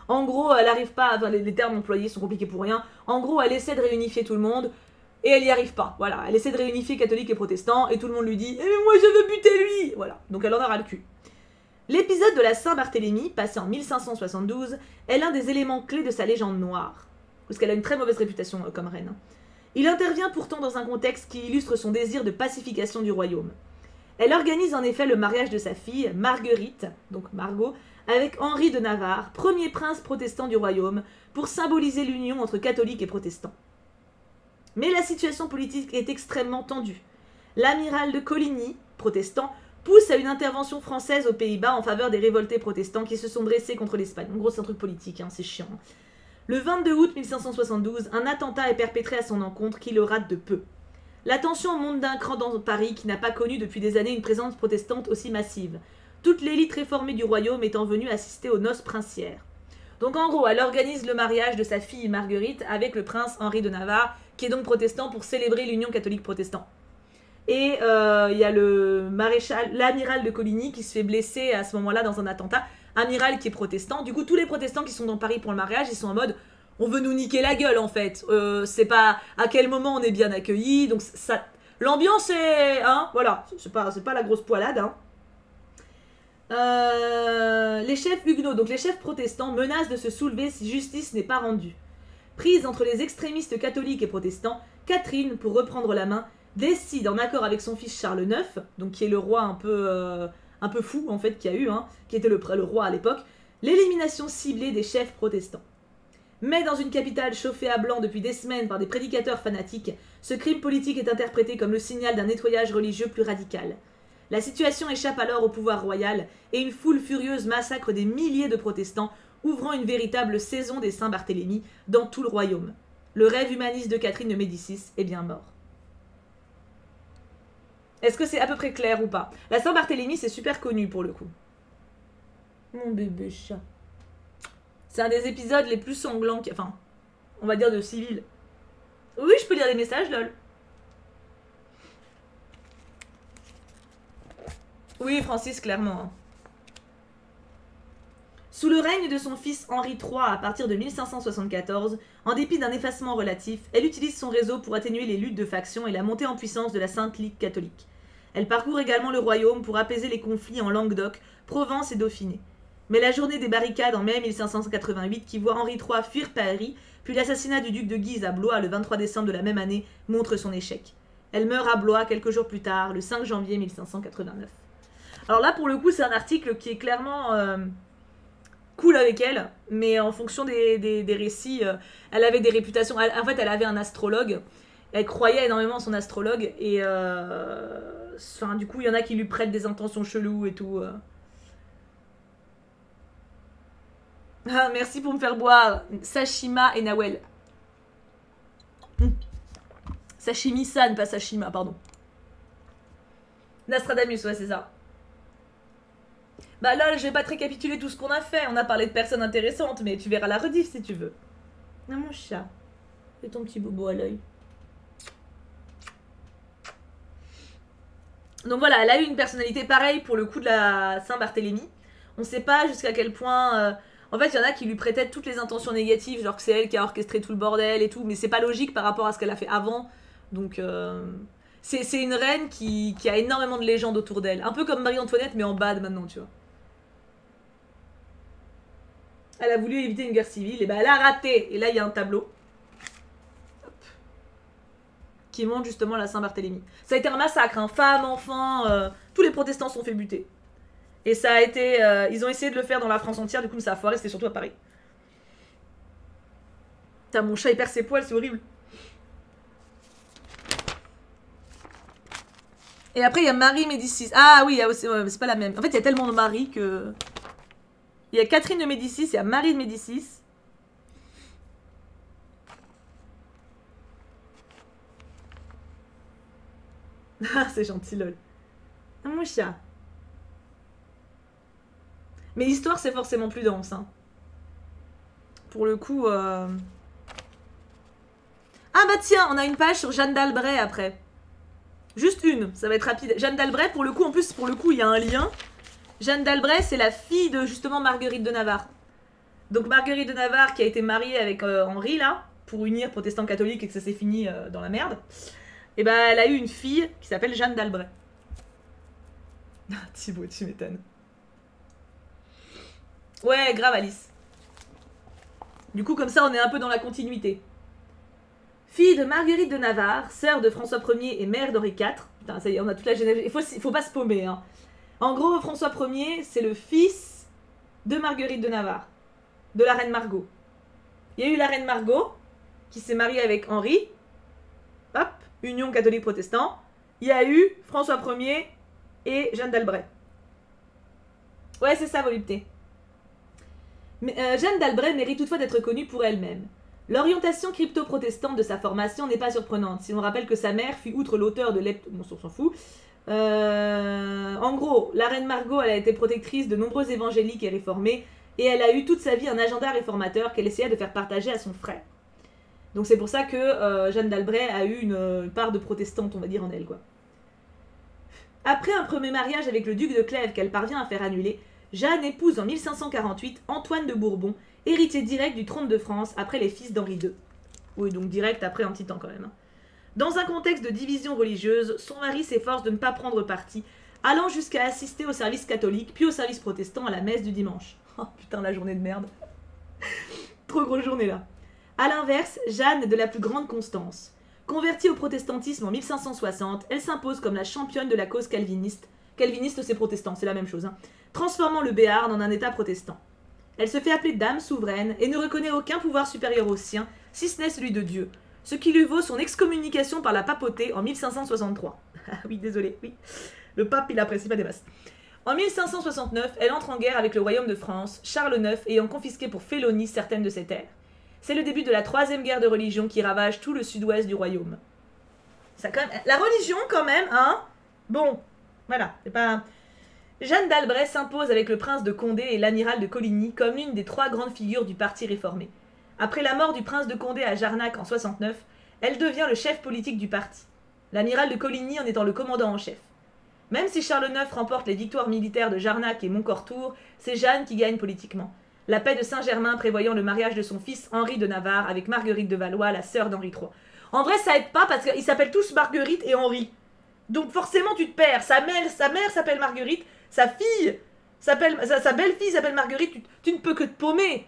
En gros, elle n'arrive pas... Enfin, les termes employés sont compliqués pour rien. En gros, elle essaie de réunifier tout le monde, et elle n'y arrive pas. Voilà, elle essaie de réunifier catholiques et protestants, et tout le monde lui dit « Eh mais moi, je veux buter lui !» Voilà, donc elle en aura le cul. L'épisode de la Saint-Barthélemy, passé en 1572, est l'un des éléments clés de sa légende noire, parce qu'elle a une très mauvaise réputation comme reine. Il intervient pourtant dans un contexte qui illustre son désir de pacification du royaume. Elle organise en effet le mariage de sa fille, Marguerite, donc Margot, avec Henri de Navarre, premier prince protestant du royaume, pour symboliser l'union entre catholiques et protestants. Mais la situation politique est extrêmement tendue. L'amiral de Coligny, protestant, pousse à une intervention française aux Pays-Bas en faveur des révoltés protestants qui se sont dressés contre l'Espagne. En gros, c'est un truc politique, hein, c'est chiant. Le 22 août 1572, un attentat est perpétré à son encontre qui le rate de peu. La tension monte d'un cran dans Paris qui n'a pas connu depuis des années une présence protestante aussi massive. Toute l'élite réformée du royaume étant venue assister aux noces princières. Donc en gros, elle organise le mariage de sa fille Marguerite avec le prince Henri de Navarre, qui est donc protestant pour célébrer l'union catholique-protestant. Et il y a l'amiral de Coligny qui se fait blesser à ce moment-là dans un attentat. Amiral qui est protestant. Du coup, tous les protestants qui sont dans Paris pour le mariage, ils sont en mode on veut nous niquer la gueule en fait. C'est pas à quel moment on est bien accueillis. Donc ça, l'ambiance est, hein, voilà, c'est pas la grosse poilade. Hein. Les chefs huguenots, donc les chefs protestants, menacent de se soulever si justice n'est pas rendue. Prise entre les extrémistes catholiques et protestants, Catherine, pour reprendre la main, décide, en accord avec son fils Charles IX, donc qui est le roi un peu fou en fait qu'il y a eu, hein, qui était le roi à l'époque, l'élimination ciblée des chefs protestants. Mais dans une capitale chauffée à blanc depuis des semaines par des prédicateurs fanatiques, ce crime politique est interprété comme le signal d'un nettoyage religieux plus radical. La situation échappe alors au pouvoir royal et une foule furieuse massacre des milliers de protestants, ouvrant une véritable saison des Saint-Barthélemy dans tout le royaume. Le rêve humaniste de Catherine de Médicis est bien mort. Est-ce que c'est à peu près clair ou pas? La Saint-Barthélemy, c'est super connu pour le coup. Mon bébé chat. C'est un des épisodes les plus sanglants, enfin, on va dire de civil. Oui, je peux lire des messages, lol. Oui, Francis, clairement. Hein. Sous le règne de son fils Henri III à partir de 1574, en dépit d'un effacement relatif, elle utilise son réseau pour atténuer les luttes de factions et la montée en puissance de la Sainte Ligue catholique. Elle parcourt également le royaume pour apaiser les conflits en Languedoc, Provence et Dauphiné. Mais la journée des barricades en mai 1588 qui voit Henri III fuir Paris, puis l'assassinat du duc de Guise à Blois le 23 décembre de la même année, montre son échec. Elle meurt à Blois quelques jours plus tard, le 5 janvier 1589. Alors là, pour le coup, c'est un article qui est clairement cool avec elle, mais en fonction des récits, elle avait des réputations. En fait, elle avait un astrologue, elle croyait énormément en son astrologue, et enfin, du coup, il y en a qui lui prêtent des intentions cheloues et tout. Ah, merci pour me faire boire, Sashima et Nawel. Sashimi-san, pas Sashima, pardon. Nostradamus, ouais, c'est ça. Bah là, je vais pas te récapituler tout ce qu'on a fait. On a parlé de personnes intéressantes, mais tu verras la rediff si tu veux. Ah, mon chat. Fais ton petit bobo à l'œil. Donc voilà, elle a eu une personnalité pareille pour le coup de la Saint-Barthélemy. On sait pas jusqu'à quel point... En fait, il y en a qui lui prêtaient toutes les intentions négatives, genre que c'est elle qui a orchestré tout le bordel et tout, mais c'est pas logique par rapport à ce qu'elle a fait avant. Donc, c'est une reine qui a énormément de légendes autour d'elle. Un peu comme Marie-Antoinette, mais en bad maintenant, tu vois. Elle a voulu éviter une guerre civile, et ben elle a raté. Et là, il y a un tableau. Hop. Qui montre justement la Saint-Barthélemy. Ça a été un massacre, hein. Femmes, enfants, tous les protestants sont fait buter. Et ça a été... ils ont essayé de le faire dans la France entière, du coup ça a foiré, c'était surtout à Paris. Putain, mon chat il perd ses poils, c'est horrible. Et après il y a Marie Médicis. Ah oui, c'est pas la même. En fait il y a tellement de Marie que... Il y a Catherine de Médicis, il y a Marie de Médicis. Ah c'est gentil lol. Ah mon chat. Mais l'histoire, c'est forcément plus dense. Hein. Pour le coup... Ah bah tiens, on a une page sur Jeanne d'Albret après. Juste une, ça va être rapide. Jeanne d'Albret, pour le coup, en plus, pour le coup, il y a un lien. Jeanne d'Albret, c'est la fille de, justement, Marguerite de Navarre. Donc Marguerite de Navarre, qui a été mariée avec Henri, là, pour unir protestants catholiques et que ça s'est fini dans la merde. Et bah, elle a eu une fille qui s'appelle Jeanne d'Albret. Thibaut, tu m'étonnes. Ouais, grave, Alice. Du coup, comme ça, on est un peu dans la continuité. Fille de Marguerite de Navarre, sœur de François Ier et mère d'Henri IV. Putain, ça y est, on a toute la généalogie. Il faut pas se paumer, hein. En gros, François Ier, c'est le fils de Marguerite de Navarre, de la reine Margot. Il y a eu la reine Margot, qui s'est mariée avec Henri. Hop, union catholique-protestant. Il y a eu François Ier et Jeanne d'Albret. Ouais, c'est ça, volupté. Mais, Jeanne d'Albret mérite toutefois d'être connue pour elle-même. L'orientation crypto-protestante de sa formation n'est pas surprenante, si on rappelle que sa mère fut, outre l'auteur de Bon, on s'en fout. En gros, la reine Margot, elle a été protectrice de nombreux évangéliques et réformés, et elle a eu toute sa vie un agenda réformateur qu'elle essayait de faire partager à son frère. Donc c'est pour ça que Jeanne d'Albret a eu une part de protestante, on va dire, en elle, quoi. Après un premier mariage avec le duc de Clèves qu'elle parvient à faire annuler, Jeanne épouse en 1548 Antoine de Bourbon, héritier direct du trône de France après les fils d'Henri II. Oui, donc direct après un petit temps quand même. Dans un contexte de division religieuse, son mari s'efforce de ne pas prendre parti, allant jusqu'à assister au service catholique, puis au service protestant à la messe du dimanche. Oh putain, la journée de merde. Trop grosse journée là. A l'inverse, Jeanne est de la plus grande constance. Convertie au protestantisme en 1560, elle s'impose comme la championne de la cause calviniste. Calviniste, c'est protestant, c'est la même chose. Hein. Transformant le Béarn en un état protestant. Elle se fait appeler dame souveraine et ne reconnaît aucun pouvoir supérieur au sien, si ce n'est celui de Dieu, ce qui lui vaut son excommunication par la papauté en 1563. Ah oui, désolé, oui. Le pape, il apprécie pas des masses. En 1569, elle entre en guerre avec le royaume de France, Charles IX ayant confisqué pour félonie certaines de ses terres. C'est le début de la troisième guerre de religion qui ravage tout le sud-ouest du royaume. Ça, quand même... La religion, quand même, hein. Bon, voilà, c'est pas... Jeanne d'Albret s'impose avec le prince de Condé et l'amiral de Coligny comme l'une des trois grandes figures du parti réformé. Après la mort du prince de Condé à Jarnac en 69, elle devient le chef politique du parti. L'amiral de Coligny en étant le commandant en chef. Même si Charles IX remporte les victoires militaires de Jarnac et Montcortour, c'est Jeanne qui gagne politiquement. La paix de Saint-Germain prévoyant le mariage de son fils Henri de Navarre avec Marguerite de Valois, la sœur d'Henri III. En vrai, ça aide pas parce qu'ils s'appellent tous Marguerite et Henri. Donc forcément, tu te perds. Sa mère s'appelle Marguerite. Sa fille sa belle-fille s'appelle Marguerite, tu ne peux que te paumer.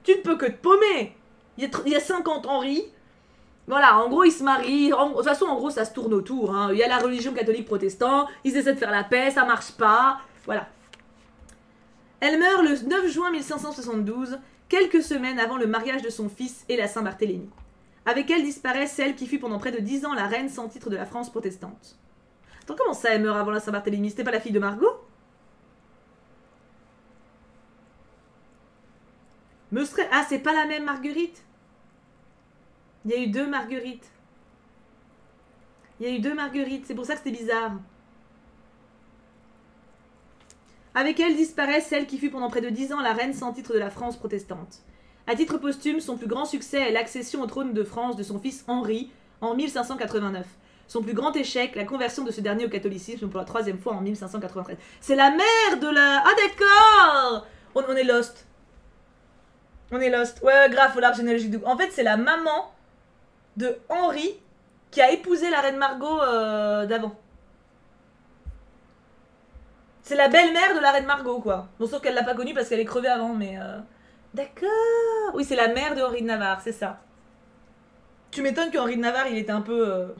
Tu ne peux que te paumer. Il y a 50 Henri. Voilà, en gros, ils se marient. De toute façon, en gros, ça se tourne autour. Hein. Il y a la religion catholique protestante. Ils essaient de faire la paix, ça marche pas. Voilà. Elle meurt le 9 juin 1572, quelques semaines avant le mariage de son fils et la Saint-Barthélemy. Avec elle disparaît celle qui fut pendant près de 10 ans la reine sans titre de la France protestante. Attends, comment ça, elle meurt avant la Saint-Barthélemy? C'était pas la fille de Margot? Ah, c'est pas la même Marguerite? Il y a eu deux Marguerites. C'est pour ça que c'était bizarre. Avec elle disparaît celle qui fut pendant près de 10 ans la reine sans titre de la France protestante. À titre posthume, son plus grand succès est l'accession au trône de France de son fils Henri en 1589. Son plus grand échec, la conversion de ce dernier au catholicisme pour la 3e fois en 1593. C'est la mère de la... Ah d'accord. On est lost. Ouais, grave, faut l'arbre généalogique. En fait, c'est la maman de Henri qui a épousé la reine Margot d'avant. C'est la belle-mère de la reine Margot, quoi. Bon, sauf qu'elle l'a pas connue parce qu'elle est crevée avant, mais... D'accord. Oui, c'est la mère de Henri de Navarre, c'est ça. Tu m'étonnes que Henri de Navarre, il était un peu...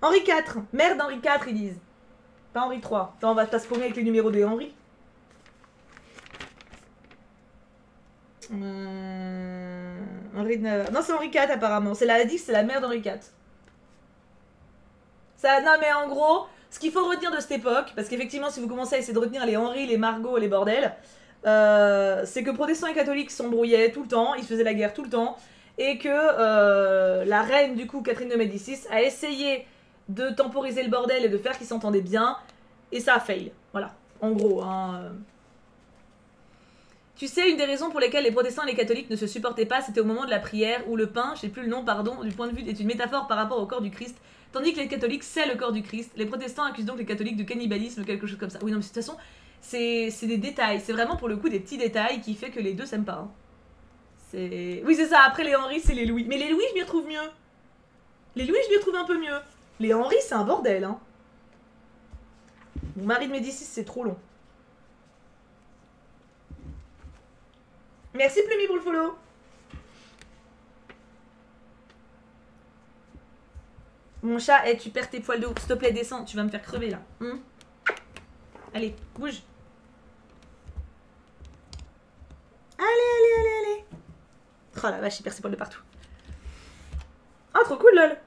Henri IV. Mère d'Henri IV, ils disent. Pas Henri III. Attends, on va pas se paumer avec les numéros des Henri. Henri de Navarre. Non, c'est Henri IV, apparemment. C'est la mère d'Henri IV. Ça, non, mais en gros... Ce qu'il faut retenir de cette époque, parce qu'effectivement, si vous commencez à essayer de retenir les Henri, les Margot, les bordels, c'est que protestants et catholiques s'embrouillaient tout le temps, ils se faisaient la guerre tout le temps, et que la reine, du coup, Catherine de Médicis, a essayé de temporiser le bordel et de faire qu'ils s'entendaient bien, et ça a fail. Voilà. En gros, hein. Tu sais, une des raisons pour lesquelles les protestants et les catholiques ne se supportaient pas, c'était au moment de la prière, où le pain, je sais plus le nom, pardon, du point de vue est une métaphore par rapport au corps du Christ, tandis que les catholiques, c'est le corps du Christ. Les protestants accusent donc les catholiques de cannibalisme, quelque chose comme ça. Oui, non, mais de toute façon, c'est des détails. C'est vraiment pour le coup des petits détails qui fait que les deux s'aiment pas. Hein. Oui, c'est ça. Après les Henri, c'est les Louis. Mais les Louis, je m'y retrouve mieux. Les Louis, je m'y retrouve un peu mieux. Les Henri, c'est un bordel. Hein. Mon mari de Médicis, c'est trop long. Merci Plumy pour le follow. Mon chat, hey, tu perds tes poils de ouf. S'il te plaît, descends, tu vas me faire crever là. Allez, bouge. Allez. Oh la vache, il perd ses poils de partout. Oh, trop cool, lol.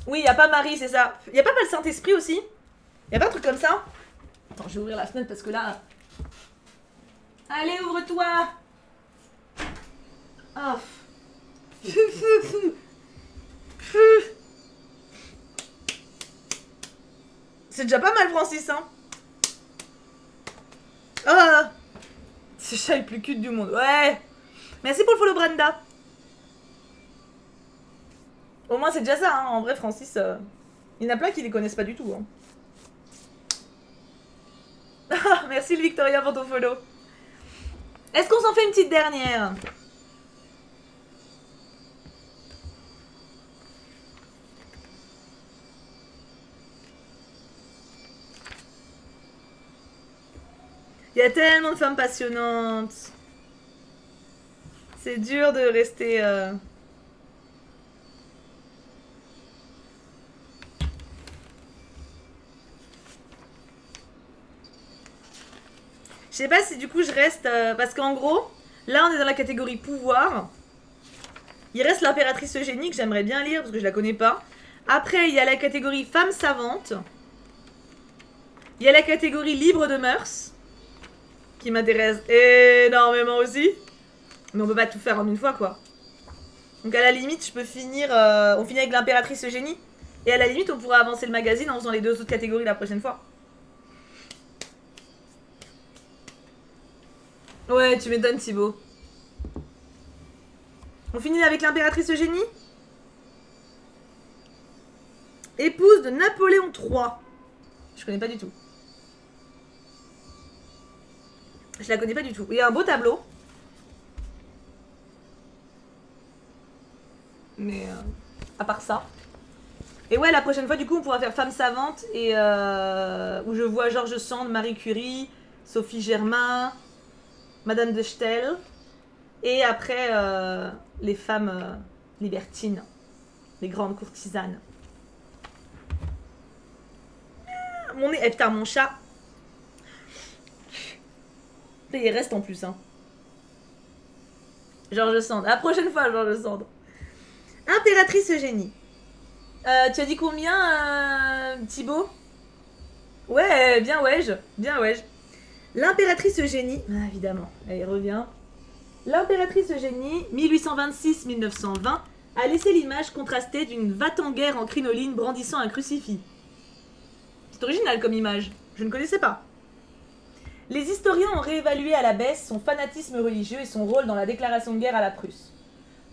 Oui, y a pas Marie, c'est ça. Y a pas le Saint-Esprit aussi? Y a pas un truc comme ça? Attends, je vais ouvrir la fenêtre parce que là... Allez, ouvre-toi. Oh. C'est déjà pas mal, Francis, hein. Ah. Ce chat est le plus cute du monde. Ouais. Merci pour le follow, Brenda. Au moins, c'est déjà ça, hein. En vrai, Francis, il y en a plein qui les connaissent pas du tout, hein. Merci, le Victoria, pour ton follow. Est-ce qu'on s'en fait une petite dernière? Il y a tellement de femmes passionnantes. C'est dur de rester... Je sais pas si du coup je reste... parce qu'en gros, là on est dans la catégorie pouvoir. Il reste l'impératrice Eugénie que j'aimerais bien lire parce que je la connais pas. Après il y a la catégorie femme savante. Il y a la catégorie libre de mœurs. Qui m'intéresse énormément aussi. Mais on peut pas tout faire en une fois quoi. Donc à la limite je peux finir... on finit avec l'impératrice Eugénie. Et à la limite on pourra avancer le magazine en faisant les deux autres catégories la prochaine fois. Ouais, tu m'étonnes Thibaut. On finit avec l'impératrice Eugénie. Épouse de Napoléon III. Je connais pas du tout. Je la connais pas du tout. Il y a un beau tableau. Mais à part ça. Et ouais, la prochaine fois, du coup, on pourra faire femme savante. Et où je vois Georges Sand, Marie Curie, Sophie Germain, Madame de Stel. Et après, les femmes libertines. Les grandes courtisanes. Mon nez... Eh putain, mon chat. Et il reste en plus, hein. Georges Sand. À la prochaine fois, Georges Sand. Impératrice Eugénie. Tu as dit combien, Thibaut? Ouais, bien wesh. Bien wesh. L'impératrice Eugénie. Ah, évidemment, elle revient. L'impératrice Eugénie, 1826-1920, a laissé l'image contrastée d'une va-t-en-guerre en crinoline brandissant un crucifix. C'est original comme image. Je ne connaissais pas. Les historiens ont réévalué à la baisse son fanatisme religieux et son rôle dans la déclaration de guerre à la Prusse.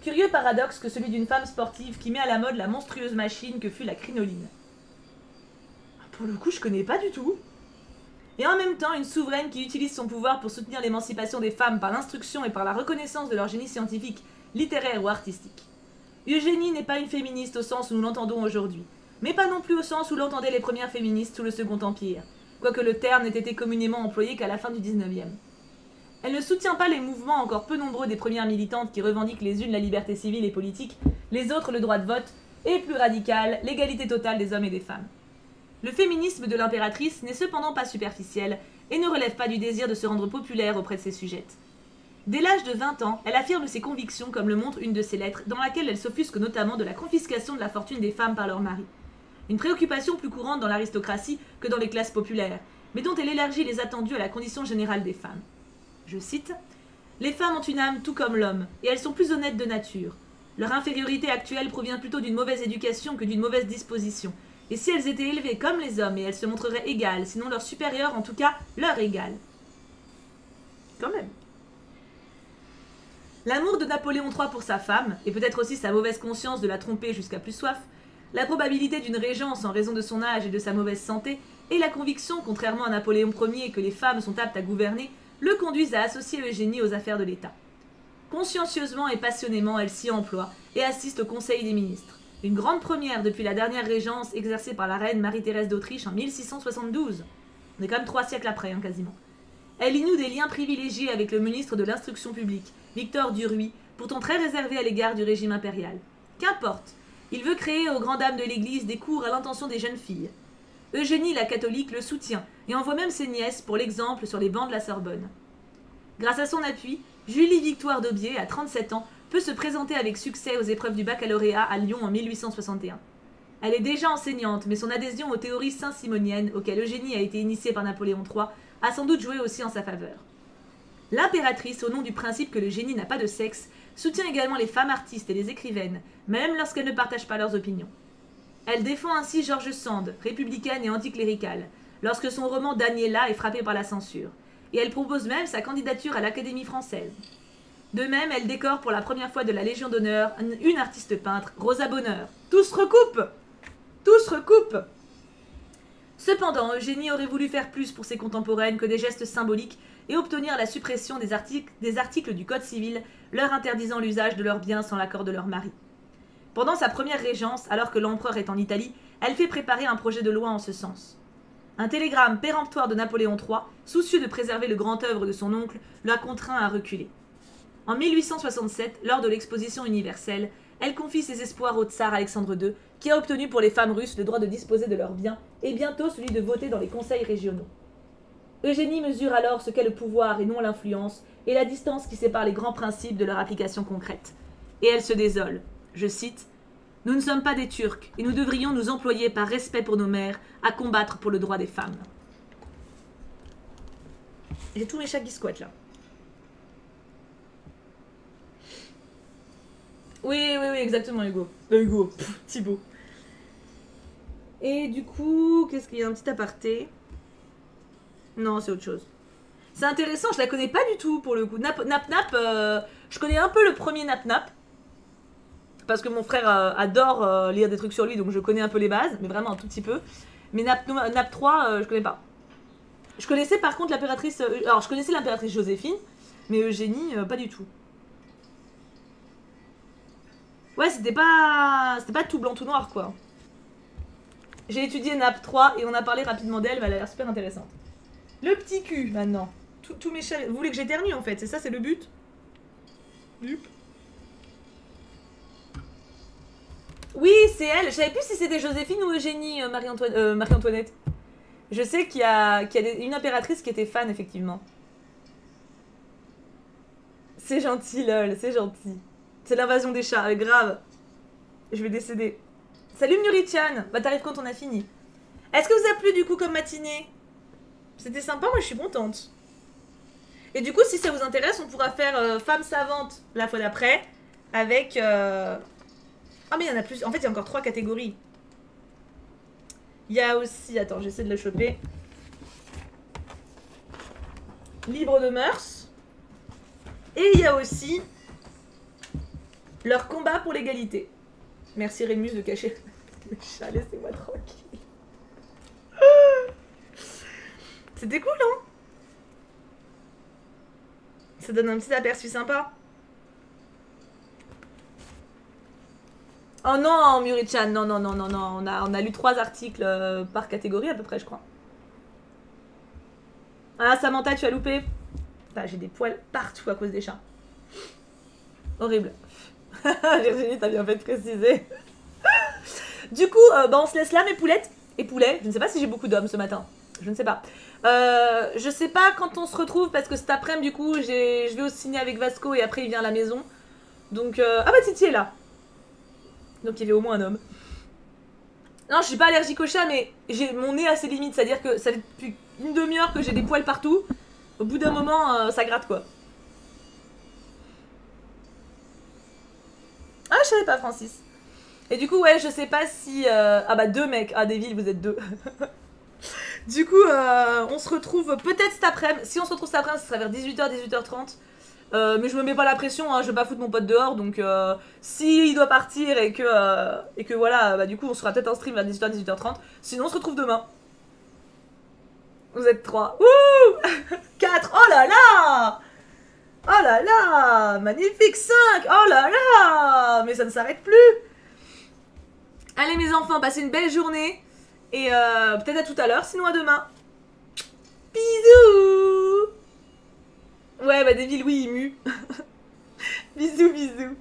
Curieux paradoxe que celui d'une femme sportive qui met à la mode la monstrueuse machine que fut la crinoline. Pour le coup, je connais pas du tout. Et en même temps, une souveraine qui utilise son pouvoir pour soutenir l'émancipation des femmes par l'instruction et par la reconnaissance de leur génie scientifique, littéraire ou artistique. Eugénie n'est pas une féministe au sens où nous l'entendons aujourd'hui, mais pas non plus au sens où l'entendaient les premières féministes sous le Second Empire, quoique le terme n'ait été communément employé qu'à la fin du XIXe. Elle ne soutient pas les mouvements encore peu nombreux des premières militantes qui revendiquent les unes la liberté civile et politique, les autres le droit de vote, et plus radical, l'égalité totale des hommes et des femmes. Le féminisme de l'impératrice n'est cependant pas superficiel et ne relève pas du désir de se rendre populaire auprès de ses sujettes. Dès l'âge de 20 ans, elle affirme ses convictions comme le montre une de ses lettres dans laquelle elle s'offusque notamment de la confiscation de la fortune des femmes par leur mari. Une préoccupation plus courante dans l'aristocratie que dans les classes populaires, mais dont elle élargit les attendus à la condition générale des femmes. Je cite « Les femmes ont une âme tout comme l'homme, et elles sont plus honnêtes de nature. Leur infériorité actuelle provient plutôt d'une mauvaise éducation que d'une mauvaise disposition, Et si elles étaient élevées comme les hommes, et elles se montreraient égales, sinon leurs supérieures, en tout cas leur égales. Quand même. L'amour de Napoléon III pour sa femme, et peut-être aussi sa mauvaise conscience de la tromper jusqu'à plus soif, la probabilité d'une régence en raison de son âge et de sa mauvaise santé, et la conviction, contrairement à Napoléon Ier, que les femmes sont aptes à gouverner, le conduisent à associer Eugénie aux affaires de l'État. Consciencieusement et passionnément, elle s'y emploie et assiste au Conseil des ministres. Une grande première depuis la dernière régence exercée par la reine Marie-Thérèse d'Autriche en 1672. On est quand même 3 siècles après, hein, quasiment. Elle y noue des liens privilégiés avec le ministre de l'Instruction publique, Victor Duruy, pourtant très réservé à l'égard du régime impérial. Qu'importe, il veut créer aux grandes dames de l'Église des cours à l'intention des jeunes filles. Eugénie, la catholique, le soutient et envoie même ses nièces pour l'exemple sur les bancs de la Sorbonne. Grâce à son appui, Julie Victoire d'Aubier, à 37 ans, peut se présenter avec succès aux épreuves du baccalauréat à Lyon en 1861. Elle est déjà enseignante, mais son adhésion aux théories saint-simoniennes, auxquelles Eugénie a été initiée par Napoléon III, a sans doute joué aussi en sa faveur. L'impératrice, au nom du principe que le génie n'a pas de sexe, soutient également les femmes artistes et les écrivaines, même lorsqu'elles ne partagent pas leurs opinions. Elle défend ainsi George Sand, républicaine et anticléricale, lorsque son roman Daniela est frappé par la censure, et elle propose même sa candidature à l'Académie française. De même, elle décore pour la première fois de la Légion d'honneur une artiste peintre, Rosa Bonheur. Tout se recoupe! Tout se recoupe! Cependant, Eugénie aurait voulu faire plus pour ses contemporaines que des gestes symboliques et obtenir la suppression des articles du Code civil leur interdisant l'usage de leurs biens sans l'accord de leur mari. Pendant sa première régence, alors que l'empereur est en Italie, elle fait préparer un projet de loi en ce sens. Un télégramme péremptoire de Napoléon III, soucieux de préserver le grand œuvre de son oncle, l'a contraint à reculer. En 1867, lors de l'exposition universelle, elle confie ses espoirs au tsar Alexandre II, qui a obtenu pour les femmes russes le droit de disposer de leurs biens et bientôt celui de voter dans les conseils régionaux. Eugénie mesure alors ce qu'est le pouvoir et non l'influence, et la distance qui sépare les grands principes de leur application concrète. Et elle se désole. Je cite « Nous ne sommes pas des Turcs, et nous devrions nous employer par respect pour nos mères à combattre pour le droit des femmes. » J'ai tous mes chats qui squattent là. Oui, exactement, Hugo. Hugo, Thibaut. Et du coup, qu'est-ce qu'il y a, un petit aparté? Non, c'est autre chose. C'est intéressant, je la connais pas du tout pour le coup. Nap, je connais un peu le premier Nap. Parce que mon frère adore lire des trucs sur lui, donc je connais un peu les bases, mais vraiment un tout petit peu. Mais Nap 3, je connais pas. Je connaissais par contre l'impératrice... alors, je connaissais l'impératrice Joséphine, mais Eugénie, pas du tout. Ouais, c'était pas tout blanc, tout noir, quoi. J'ai étudié Nap 3 et on a parlé rapidement d'elle, mais elle a l'air super intéressante. Le petit cul, maintenant. Tous mes chats... Vous voulez que j'éternue, en fait, c'est ça, c'est le but? Oui, c'est elle. Je savais plus si c'était Joséphine ou Eugénie, Marie-Antoinette. Je sais qu'il y a une impératrice qui était fan, effectivement. C'est gentil, lol, c'est gentil. C'est l'invasion des chats, grave. Je vais décéder. Salut Mnurichan. Bah t'arrives quand on a fini. Est-ce que vous a plu du coup comme matinée? C'était sympa, moi je suis contente. Et du coup, si ça vous intéresse, on pourra faire femme savante la fois d'après. Avec... Ah mais il y en a plus. En fait, il y a encore 3 catégories. Il y a aussi... Attends, j'essaie de le choper. Libre de mœurs. Et il y a aussi... leur combat pour l'égalité. Merci Rémus de cacher le chat, laissez-moi tranquille. C'était cool, hein? Ça donne un petit aperçu sympa. Oh non, Murichan, non. On a lu 3 articles par catégorie à peu près, je crois. Ah, Samantha, tu as loupé. Putain, j'ai des poils partout à cause des chats. Horrible. Virginie, t'as bien fait de préciser. Du coup, bah on se laisse là, mes poulettes et poulets. Je ne sais pas si j'ai beaucoup d'hommes ce matin. Je ne sais pas. Je sais pas quand on se retrouve parce que cet après-midi, du coup, je vais au ciné avec Vasco et après il vient à la maison. Donc, ah bah Titi est là. Donc il y avait au moins un homme. Non, je suis pas allergique aux chats, mais j'ai mon nez à ses limites. C'est-à-dire que ça fait depuis une demi-heure que j'ai des poils partout. Au bout d'un moment, ça gratte quoi. Ah, je savais pas, Francis. Et du coup, ouais, je sais pas si... Ah bah 2 mecs. Ah, Devil, vous êtes 2. Du coup, on se retrouve peut-être cet après-midi. Si on se retrouve cet après-midi, ce sera vers 18h, 18h30. Mais je me mets pas la pression, hein, je vais pas foutre mon pote dehors. Donc, s'il doit partir et que voilà, bah du coup, on sera peut-être en stream vers 18h, 18h30. Sinon, on se retrouve demain. Vous êtes 3. Wouh 4. Oh là là! Oh là là! Magnifique 5. Oh là là! Mais ça ne s'arrête plus. Allez mes enfants, passez une belle journée. Et peut-être à tout à l'heure, sinon à demain. Bisous. Ouais, bah Devil, oui, il mue. Bisous, bisous.